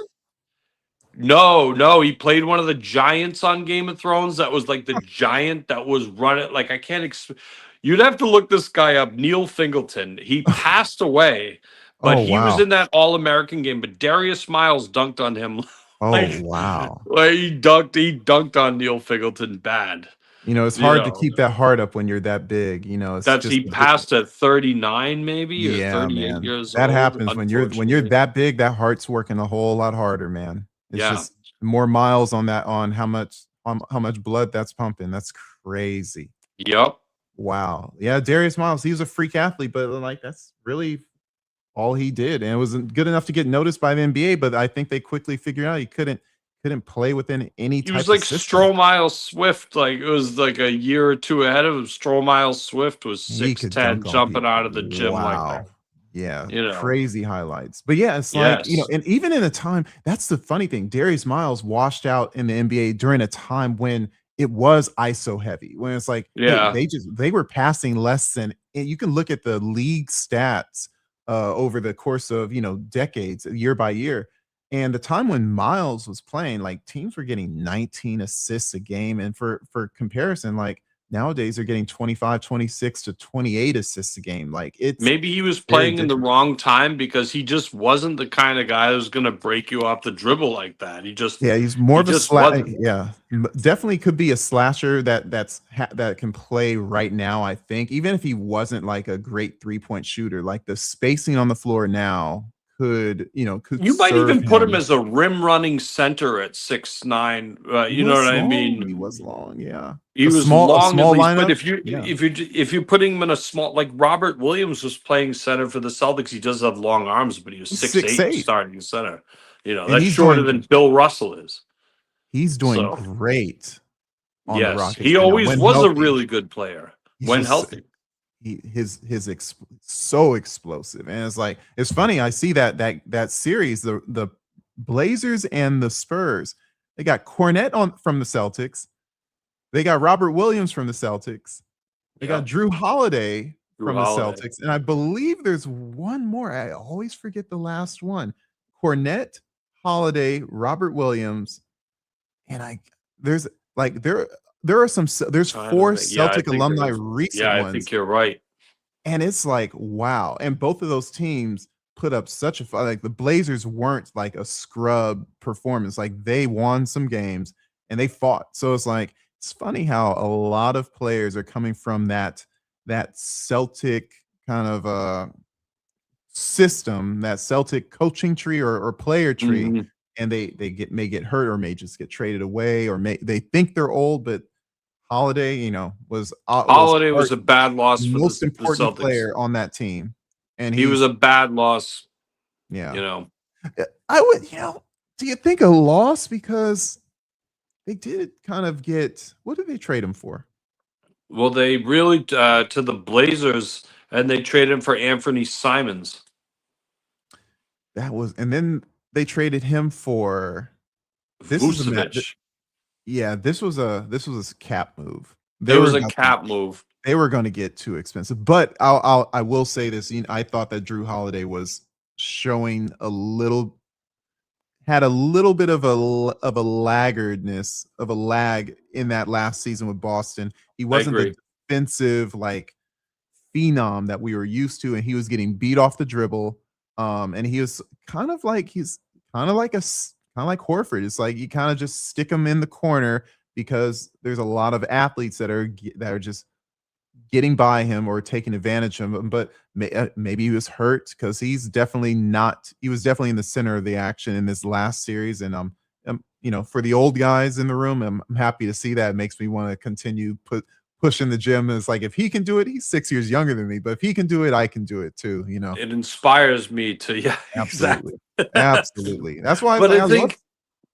No, no, he played one of the giants on Game of Thrones. That was like the giant that was running. Like I can't. You'd have to look this guy up. Neil Fingleton. He passed away, but Oh, he was wow. in that All American game. But Darius Miles dunked on him, Oh, like, wow. like he dunked on Neil Fingleton bad. It's You hard to know, keep that heart up when you're that big. It's that's just he passed at 39, maybe, or yeah, 38 man. years That old. happens when you're Unfortunately, that big, that heart's working a whole lot harder, man. It's yeah. just more miles on how much blood that's pumping. That's crazy. Yep. Wow. Yeah, Darius Miles, he was a freak athlete, but like that's really all he did. And it wasn't good enough to get noticed by the NBA, but I think they quickly figured out he couldn't play within any He was type of like system. Stromile Swift. Like it was like a year or two ahead of him. Stromile Swift was He could 6'10", dunk on jumping people. out of the gym like that. Wow. Yeah, You know. crazy highlights. But yeah, it's like, Yes. and even in a time, that's the funny thing. Darius Miles washed out in the NBA during a time when it was ISO heavy, when it's like, hey, Yeah. they were passing less than, and you can look at the league stats over the course of, decades, year by year. And the time when Miles was playing, like teams were getting 19 assists a game. And for comparison, like nowadays they're getting 25, 26 to 28 assists a game. Like it's Maybe he was very playing in the different. wrong time because he just wasn't the kind of guy that was going to break you off the dribble like that. Yeah, he's more He of a just wasn't. yeah, definitely could be a slasher that can play right now, I think. Even if he wasn't like a great three-point shooter, like the spacing on the floor now could You might serve even put him him. as a rim running center at 6'9". He You know what was I long, mean? he was long, yeah. He A was small a long at small least, but lineup, if you yeah. if you're putting him in a small, like Robert Williams was playing center for the Celtics, he does have long arms, but he was He's 6'8" 6'8", starting center. You know, and that's shorter than Bill Russell is. he's doing So great on the yes, Rockets he right now always when was a healthy. really good player He's when just healthy. so explosive, and it's like it's funny. I see that series, the Blazers and the Spurs. They got Cornette on from the Celtics. They got Robert Williams from the Celtics. They got Yep. Drew Holiday Drew from the Holiday. Celtics, and I believe there's one more. I always forget the last one. Cornette, Holiday, Robert Williams, and I there's like there are there's Trying to four think. Yeah, I Celtic think there alumni is. recent Yeah, I ones, think you're right. and it's like wow. And both of those teams put up such a like the Blazers weren't like a scrub performance. Like they won some games and they fought. So it's like it's funny how a lot of players are coming from that Celtic kind of system, that Celtic coaching tree or player tree, Mhm. and they may get hurt or may just get traded away or may they think they're old, but Holiday, was Holiday was a bad loss for most the important Celtics. player on that team, and He was he's a bad loss, yeah. you know. I would, do you think a loss because they did kind of get what did they trade him for? Well, they really to the Blazers, and they traded him for Anthony Simons. That was, and then they traded him for this is a Vucevic. yeah, this was a cap move. It They were was a about to cap move. they were going to get too expensive. But I will say this, I thought that Drew Holiday was showing had a little bit of of a laggardness of a lag in that last season with Boston. He I wasn't the agree. defensive like phenom that we were used to, and he was getting beat off the dribble. And he was he's kind of like kind of like Horford. It's like you kind of just stick him in the corner because there's a lot of athletes that are just getting by him or taking advantage of him. But maybe he was hurt because he's definitely not. He was definitely in the center of the action in this last series, and for the old guys in the room, I'm happy to see that. It makes me want to continue pushing the gym. And it's like if he can do it, he's 6 years younger than me, but if he can do it, I can do it too. It inspires me to yeah, exactly. Absolutely, absolutely. That's why it's But like I think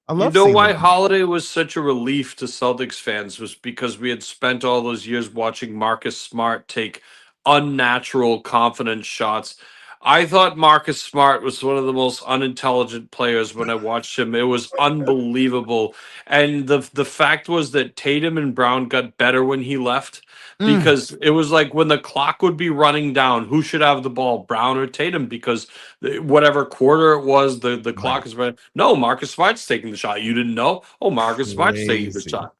I you love know seeing them. why Holiday was such a relief to Celtics fans was because we had spent all those years watching Marcus Smart take unnatural, confident shots. I thought Marcus Smart was one of the most unintelligent players when I watched him. It was unbelievable. And the fact was that Tatum and Brown got better when he left Mm, because it was like when the clock would be running down, who should have the ball, Brown or Tatum? Because whatever quarter it was, the right, clock is running. No, Marcus Smart's taking the shot. You didn't know? Oh, Marcus Smart's taking the crazy. shot.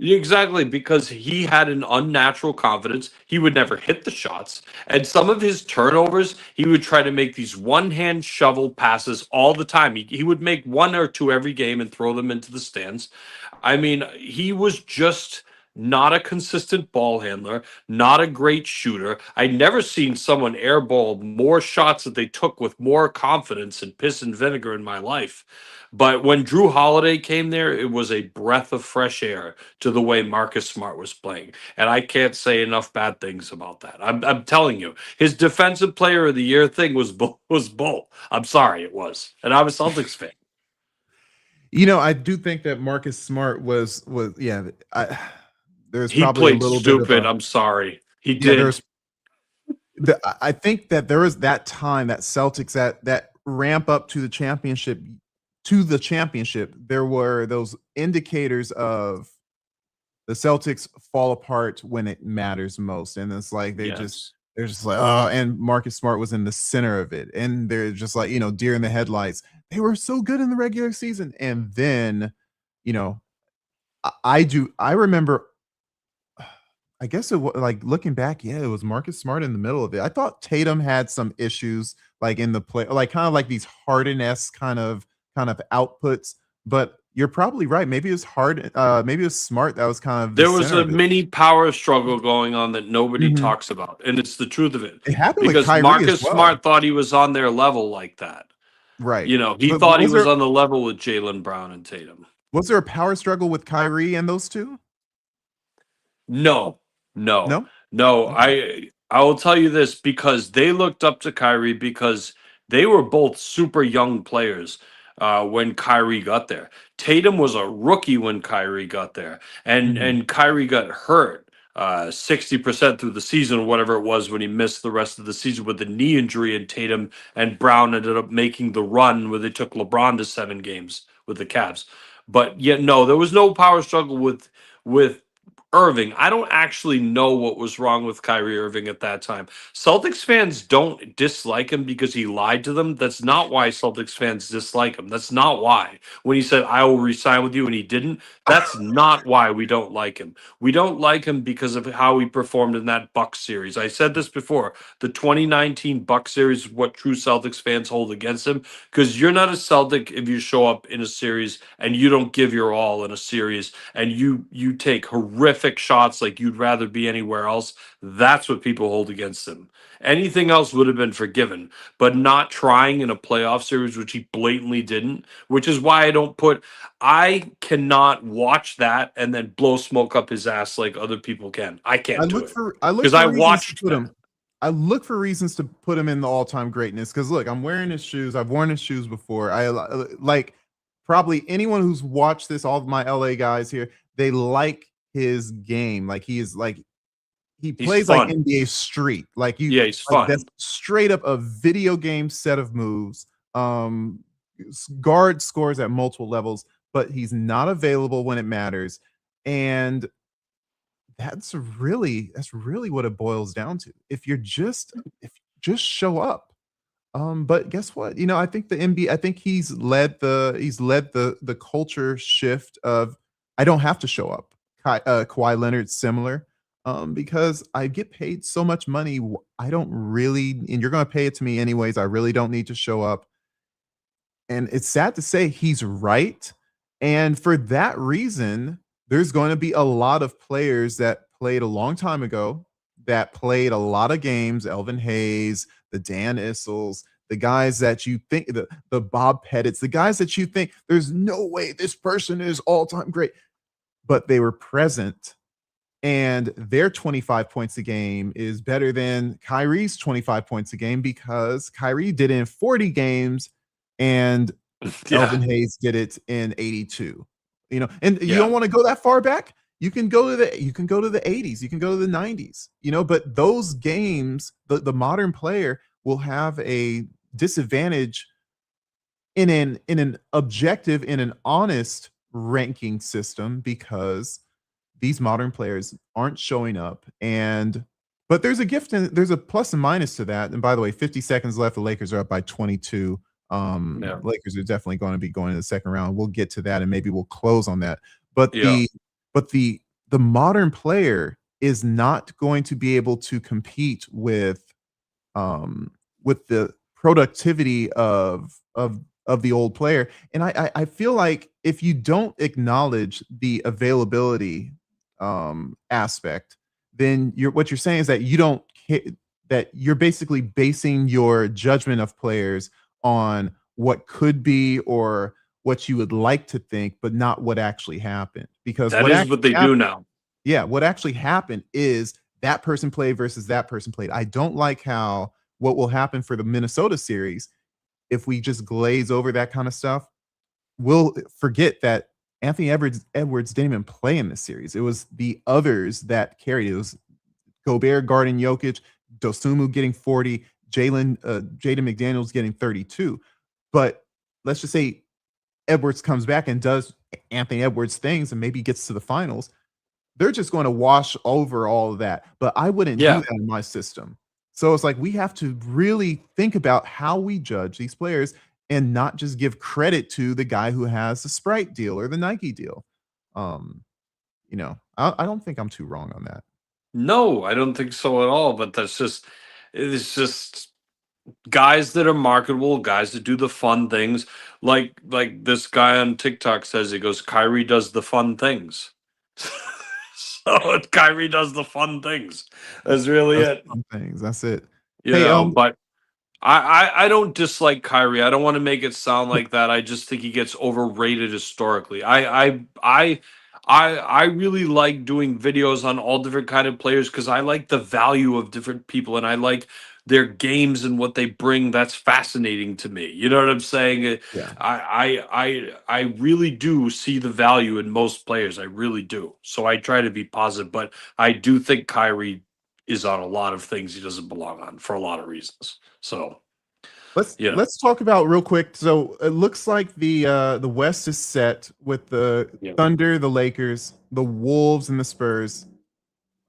Exactly, because he had an unnatural confidence. He would never hit the shots. And some of his turnovers, he would try to make these one hand shovel passes all the time. He would make one or two every game and throw them into the stands. I mean, he was just not a consistent ball handler, not a great shooter. I'd never seen someone airball more shots that they took with more confidence and piss and vinegar in my life. But when Drew Holiday came there, it was a breath of fresh air to the way Marcus Smart was playing. And I can't say enough bad things about that. I'm telling you, his defensive player of the year thing was bull. I'm sorry, it was. And I'm a Celtics fan. I do think that Marcus Smart was yeah. There's He probably a played little bit of stupid. a I'm sorry. He yeah. did. I think that there was that time that Celtics that ramp up to the championship There were those indicators of the Celtics fall apart when it matters most, and it's like Yes. they're just like oh, and Marcus Smart was in the center of it, and they're just like deer in the headlights. They were so good in the regular season, and then you know I remember I guess it was like looking back, yeah, it was Marcus Smart in the middle of it. I thought Tatum had some issues like in the play, like kind of like these Harden-esque kind of outputs, but you're probably right. Maybe it was maybe it was Smart that was kind of the There was center a of it. mini power struggle going on that nobody Mhm. talks about. And it's the truth of it. It happened with Because Kyrie as Marcus well. Smart thought he was on their level like that. Right. You know, he But thought he was on the level with Jalen Brown and Tatum. was there a power struggle with Kyrie and those 2? No, no, No? no. Okay. I will tell you this because they looked up to Kyrie because they were both super young players when Kyrie got there. Tatum was a rookie when Kyrie got there, and Mhm. Kyrie got hurt 60% through the season, or whatever it was, when he missed the rest of the season with the knee injury. And Tatum and Brown ended up making the run where they took LeBron to 7 games with the Cavs. But yet, no, there was no power struggle with Irving, I don't actually know what was wrong with Kyrie Irving at that time. Celtics fans don't dislike him because he lied to them. That's not why Celtics fans dislike him. That's not why. When he said, I will resign with you, and he didn't, that's not why we don't like him. We don't like him because of how he performed in that Bucks series. I said this before. The 2019 Bucks series is what true Celtics fans hold against him, because you're not a Celtic if you show up in a series and you don't give your all in a series, and you take horrific shots like you'd rather be anywhere else. That's what people hold against him. Anything else would have been forgiven, but not trying in a playoff series, which he blatantly didn't, which is why I cannot watch that and then blow smoke up his ass like other people can. I I can't do look it for I look because for I reasons to watched put that. him. I look for reasons to put him in the all-time greatness because look, I'm wearing his shoes. I've worn his shoes before. Like probably anyone who's watched this, all of my LA guys here, they like his game. Like he is like he He's plays like fun. NBA Street. Like you Yeah, he's like that's fun. straight up a video game set of moves. Guard scores at multiple levels, but he's not available when it matters. And that's really what it boils down to. If you just show up. But guess what? I think the NBA, I think he's led the culture shift of I don't have to show up. Kawhi Leonard's similar. Because I get paid so much money, I don't really, and you're gonna pay it to me anyways. I really don't need to show up. And it's sad to say he's right. And for that reason, there's going to be a lot of players that played a long time ago that played a lot of games, Elvin Hayes, the Dan Issels, the guys that you think the Bob Pettits, the guys that you think there's no way this person is all-time great, but they were present and their 25 points a game is better than Kyrie's 25 points a game because Kyrie did it in 40 games and Yeah, Elvin Hayes did it in 82. And you yeah. don't want to go that far back. You can go to the 80s, you can go to the 90s, but those games, the modern player will have a disadvantage in an objective, in an honest ranking system because these modern players aren't showing up. But there's a plus and minus to that. And by the way, 50 seconds left. The Lakers are up by 22. Yeah. Lakers are definitely going to be going to the second round. We'll get to that and maybe we'll close on that. But Yeah. the modern player is not going to be able to compete with the productivity of the old player. And I feel like if you don't acknowledge the availability aspect, then what you're saying is that you don't that you're basically basing your judgment of players on what could be or what you would like to think, but not what actually happened. Because That what is what actually they do happened, now. yeah, what actually happened is that person played versus that person played. I don't like how what will happen for the Minnesota series if we just glaze over that kind of stuff. We'll forget that Anthony Edwards didn't even play in this series. It was the others that carried it. It was Gobert guarding Jokic, Dosumu getting 40, Jaden McDaniels getting 32. But let's just say Edwards comes back and does Anthony Edwards things and maybe gets to the finals. They're just going to wash over all of that. But I wouldn't do Yeah. that in my system. So it's like we have to really think about how we judge these players and not just give credit to the guy who has the Sprite deal or the Nike deal. Um, I don't think I'm too wrong on that. No, I don't think so at all. But it's just guys that are marketable, guys that do the fun things. Like this guy on TikTok says, he goes, Kyrie does the fun things. So Kyrie does the fun things. That's really Those it. fun things. That's it. You Hey, know, but I don't dislike Kyrie. I don't want to make it sound like that. I just think he gets overrated historically. I really like doing videos on all different kind of players because I like the value of different people and I like their games and what they bring. That's fascinating to me. You know what I'm saying? yeah. I really do see the value in most players. I really do. So I try to be positive, but I do think Kyrie is on a lot of things he doesn't belong on for a lot of reasons. So You know. Let's talk about real quick. So it looks like the West is set with the Yeah. Thunder, the Lakers, the Wolves, and the Spurs.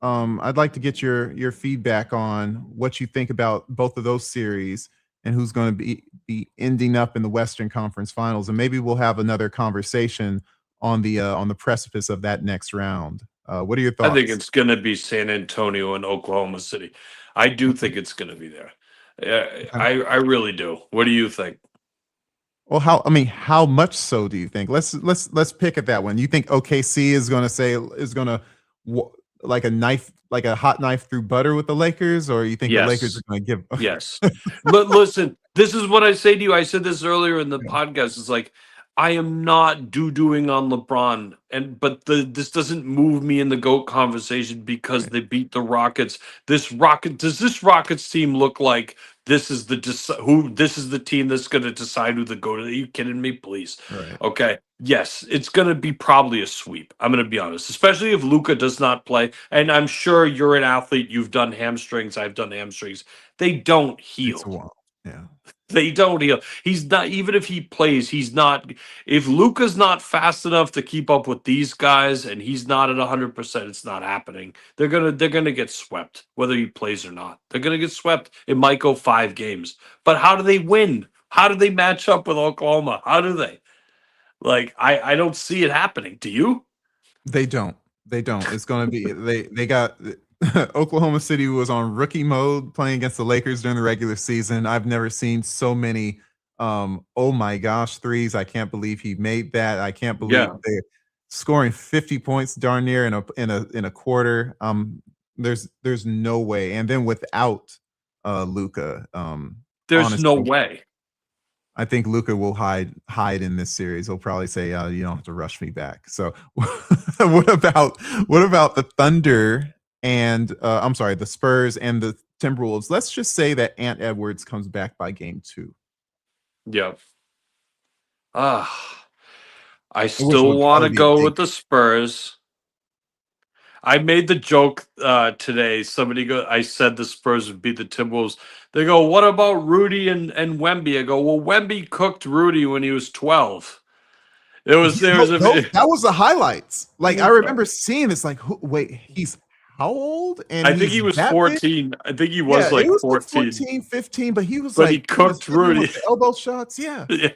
I'd like to get your feedback on what you think about both of those series and who's going to be ending up in the Western Conference Finals, and maybe we'll have another conversation on the precipice of that next round. What are your I think thoughts? it's going to be San Antonio and Oklahoma City. I do think it's going to be there. Okay. I really do. What do you think? Well, how much so do you think? Let's pick at that one. You think OKC is going to like a knife, like a hot knife through butter with the Lakers, or you think the Lakers Yes. are going to give? Yes. Listen, this is what I say to you. I said this earlier in the podcast. It's like I am not doo-dooing on LeBron, but this doesn't move me in the GOAT conversation because Right, they beat the Rockets. This Rockets team look like this is this is the team that's going to decide who the GOAT is? Are you kidding me? Please. right. Okay. Yes, it's going to be probably a sweep. I'm going to be honest, especially if Luca does not play. And I'm sure you're an athlete. You've done hamstrings. I've done hamstrings. They don't It's a heal. while. Yeah. They don't heal. He's not, even if he plays, he's not. If Luca's not fast enough to keep up with these guys, and he's not at 100%, it's not happening. They're gonna get swept, whether he plays or not. They're gonna get swept. It might go 5 games, but how do they win? How do they match up with Oklahoma? How do they? Like I don't see it happening. Do you? They don't. They don't. It's going to be they got Oklahoma City was on rookie mode playing against the Lakers during the regular season. I've never seen so many oh my gosh threes. I can't believe he made that. I can't believe Yeah. they scoring 50 points darn near in a quarter. There's no way. And then without Luca, There's no honestly, way. I think Luca will hide in this series. He'll probably say, "You don't have to rush me back." So, what about the Thunder and I'm sorry, the Spurs and the Timberwolves? Let's just say that Ant Edwards comes back by game 2, Yeah. Ah, I which still would want probably to be a go big. with the Spurs. I made the joke today. I said the Spurs would beat the Timberwolves. They go, "What about Rudy and Wemby?" I go, "Well, Wemby cooked Rudy when he was 12." There was a That was the highlights. Like I remember seeing this. Like, wait, he's how old? And I think he's he was that big? 14. I think he Yeah, was it like was like 14, 14, 15, but he was but he like he was cooked hitting him with Rudy. the elbow shots. Yeah. Yeah.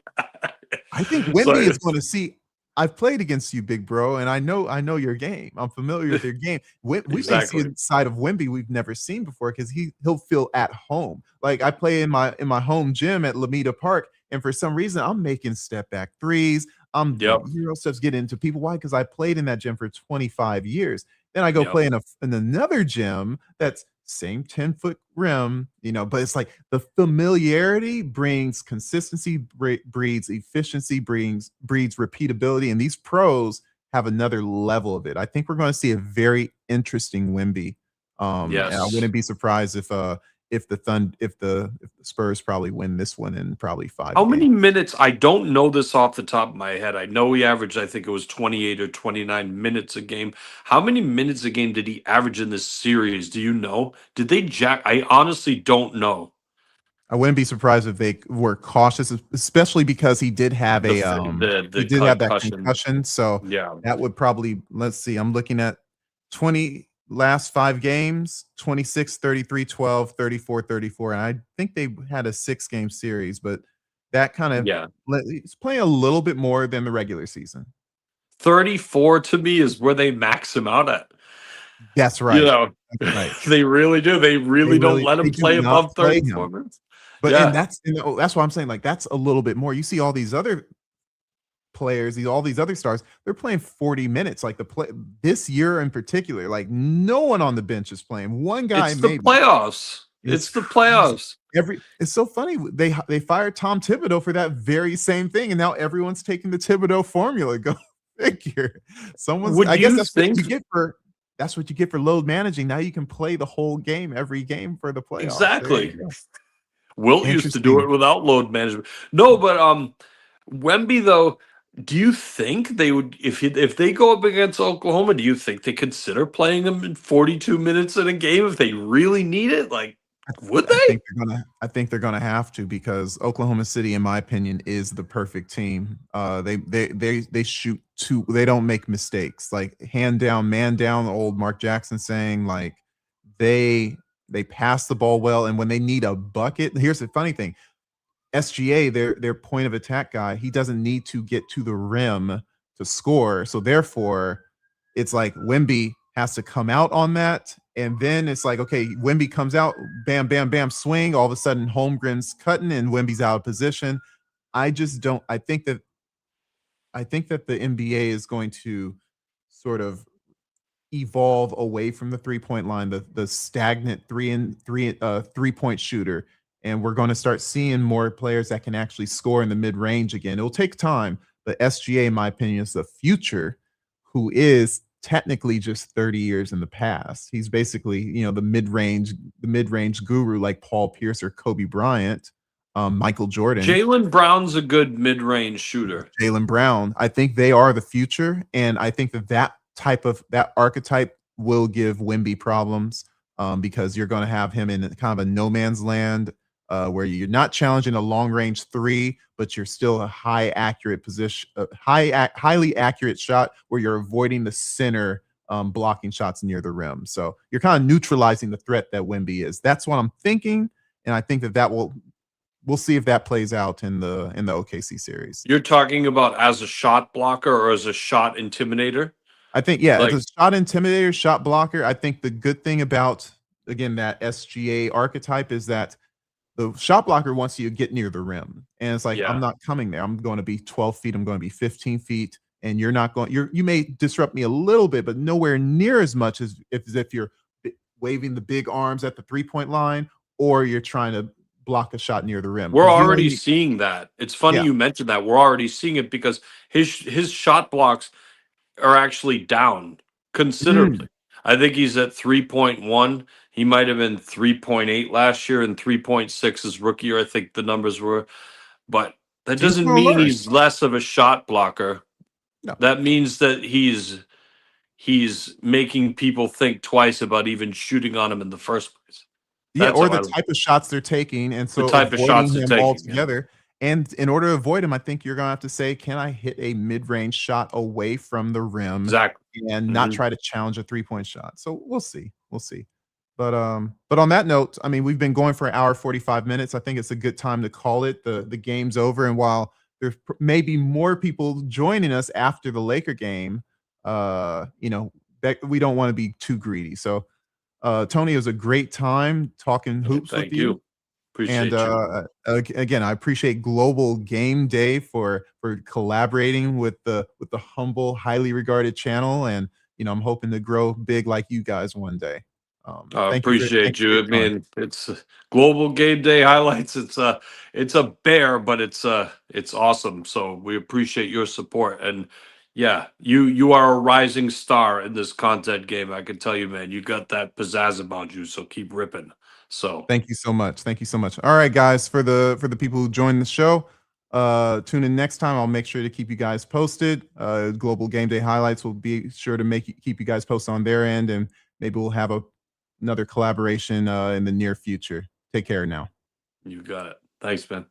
I think So Wemby is going to see. I've played against you, big bro, and I know your game. I'm familiar with your game. We may see exactly. a side of Wemby we've never seen before because he'll feel at home. Like I play in my home gym at Lameda Park, and for some reason I'm making step back threes. I'm Yep. doing Euro steps, getting into people. Why? Because I played in that gym for 25 years. Then I go Yep. play in another gym that's same 10-foot rim, but it's like the familiarity brings consistency, breeds efficiency, breeds repeatability, and these pros have another level of it. I think we're going to see a very interesting Wimby. And I Yes. wouldn't be surprised if the Spurs probably win this one in probably How 5 games. many minutes? I don't know this off the top of my head. I know he averaged, I think it was 28 or 29 minutes a game. How many minutes a game did he average in this series? Do you know? Did they jack? I honestly don't know. I wouldn't be surprised if they were cautious, especially because he The did have that concussion. concussion. So Yeah. that would probably, let's see, I'm looking at 20 last 5 games, 26, 33, 12, 34, 34. And I think they had a 6 game series, but that kind of Yeah. it's playing a little bit more than the regular season. 34 to me is where they max him out at. That's You right. know, That's right. they really do. They really don't let They him do play not above play 34 him. minutes. But Yeah. that's why I'm saying like that's a little bit more. You see all these other players, all these other stars, they're playing 40 minutes. Like this year in particular, like no one on the bench is playing. One guy It's the maybe. playoffs. It's It's the crazy. playoffs. It's so funny. They fired Tom Thibodeau for that very same thing, and now everyone's taking the Thibodeau formula. Go figure. Would I guess you think that's what you get for load managing. Now you can play the whole game, every game for the playoffs. There you exactly? go. Wilt used to do it Interesting. without load management. No, but Wemby though, do you think they would if they go up against Oklahoma? Do you think they consider playing him in 42 minutes in a game if they really need it? Like Would I they? think they're gonna have to because Oklahoma City, in my opinion, is the perfect team. They shoot two. They don't make mistakes. Like hand down, man down. Old Mark Jackson saying like they they pass the ball well, and when they need a bucket, here's the funny thing: SGA, their point of attack guy, he doesn't need to get to the rim to score. So therefore, it's like Wemby has to come out on that. And then it's like, okay, Wemby comes out, bam, bam, bam, swing. All of a sudden, Holmgren's cutting and Wemby's out of position. I just don't. I think that the NBA is going to sort of evolve away from the 3-point line, the stagnant 3-point shooter, and we're going to start seeing more players that can actually score in the mid range again. It'll take time, but SGA, in my opinion, is the future, who is technically just 30 years in the past. He's basically, the mid range guru like Paul Pierce or Kobe Bryant, Michael Jordan. Jaylen Brown's a good mid-range shooter. Jaylen Brown. I think they are the future, and I think that archetype will give Wemby problems because you're going to have him in kind of a no man's land where you're not challenging a long range three, but you're still a high accurate position, highly accurate shot where you're avoiding the center blocking shots near the rim. So you're kind of neutralizing the threat that Wemby is. That's what I'm thinking, and I think that we'll see if that plays out in the OKC series. You're talking about as a shot blocker or as a shot intimidator? I think, yeah, Like, it's a shot intimidator, shot blocker. I think the good thing about, again, that SGA archetype is that the shot blocker wants you to get near the rim. And it's like, yeah. I'm not coming there. I'm going to be 12 feet. I'm going to be 15 feet. And you're not going, you may disrupt me a little bit, but nowhere near as much as if you're waving the big arms at the 3-point line or you're trying to block a shot near the rim. We're 'Cause already seeing that. It's funny Yeah. you mentioned that. We're already seeing it because his shot blocks are actually down considerably. I think he's at 3.1. He might have been 3.8 last year and 3.6 his rookie year. I think the numbers were, but that He's doesn't gonna mean learn. he's less of a shot blocker. No. That means that he's making people think twice about even shooting on him in the first place. Yeah, That's or how the I type of shots they're taking, and the so type of shots avoiding they're him taking. Yeah. altogether. And in order to avoid him, I think you're gonna have to say, "Can I hit a mid-range shot away from the rim Exactly. and not Mhm. try to challenge a three-point shot?" So we'll see. We'll see. But on that note, I mean, we've been going for an hour 45 minutes. I think it's a good time to call it. The game's over, and while there's maybe more people joining us after the Laker game, that we don't want to be too greedy. So Tony, it was a great time talking hoops with Thank you. you. And Appreciate you. again, I appreciate Global Game Day for collaborating with the humble, highly regarded channel. And I'm hoping to grow big like you guys one day. Thank Appreciate you for you. I your time. mean, it's Global Game Day highlights. It's a bear, but it's awesome. So we appreciate your support. And yeah, you are a rising star in this content game. I can tell you, man. You got that pizzazz about you. So keep ripping. So Thank you so much. Thank you so much. All right, guys, for the people who joined the show, tune in next time. I'll make sure to keep you guys posted. Global Game Day highlights will be sure to keep you guys posted on their end, and maybe we'll have another collaboration in the near future. Take care now. you got it. Thanks, man.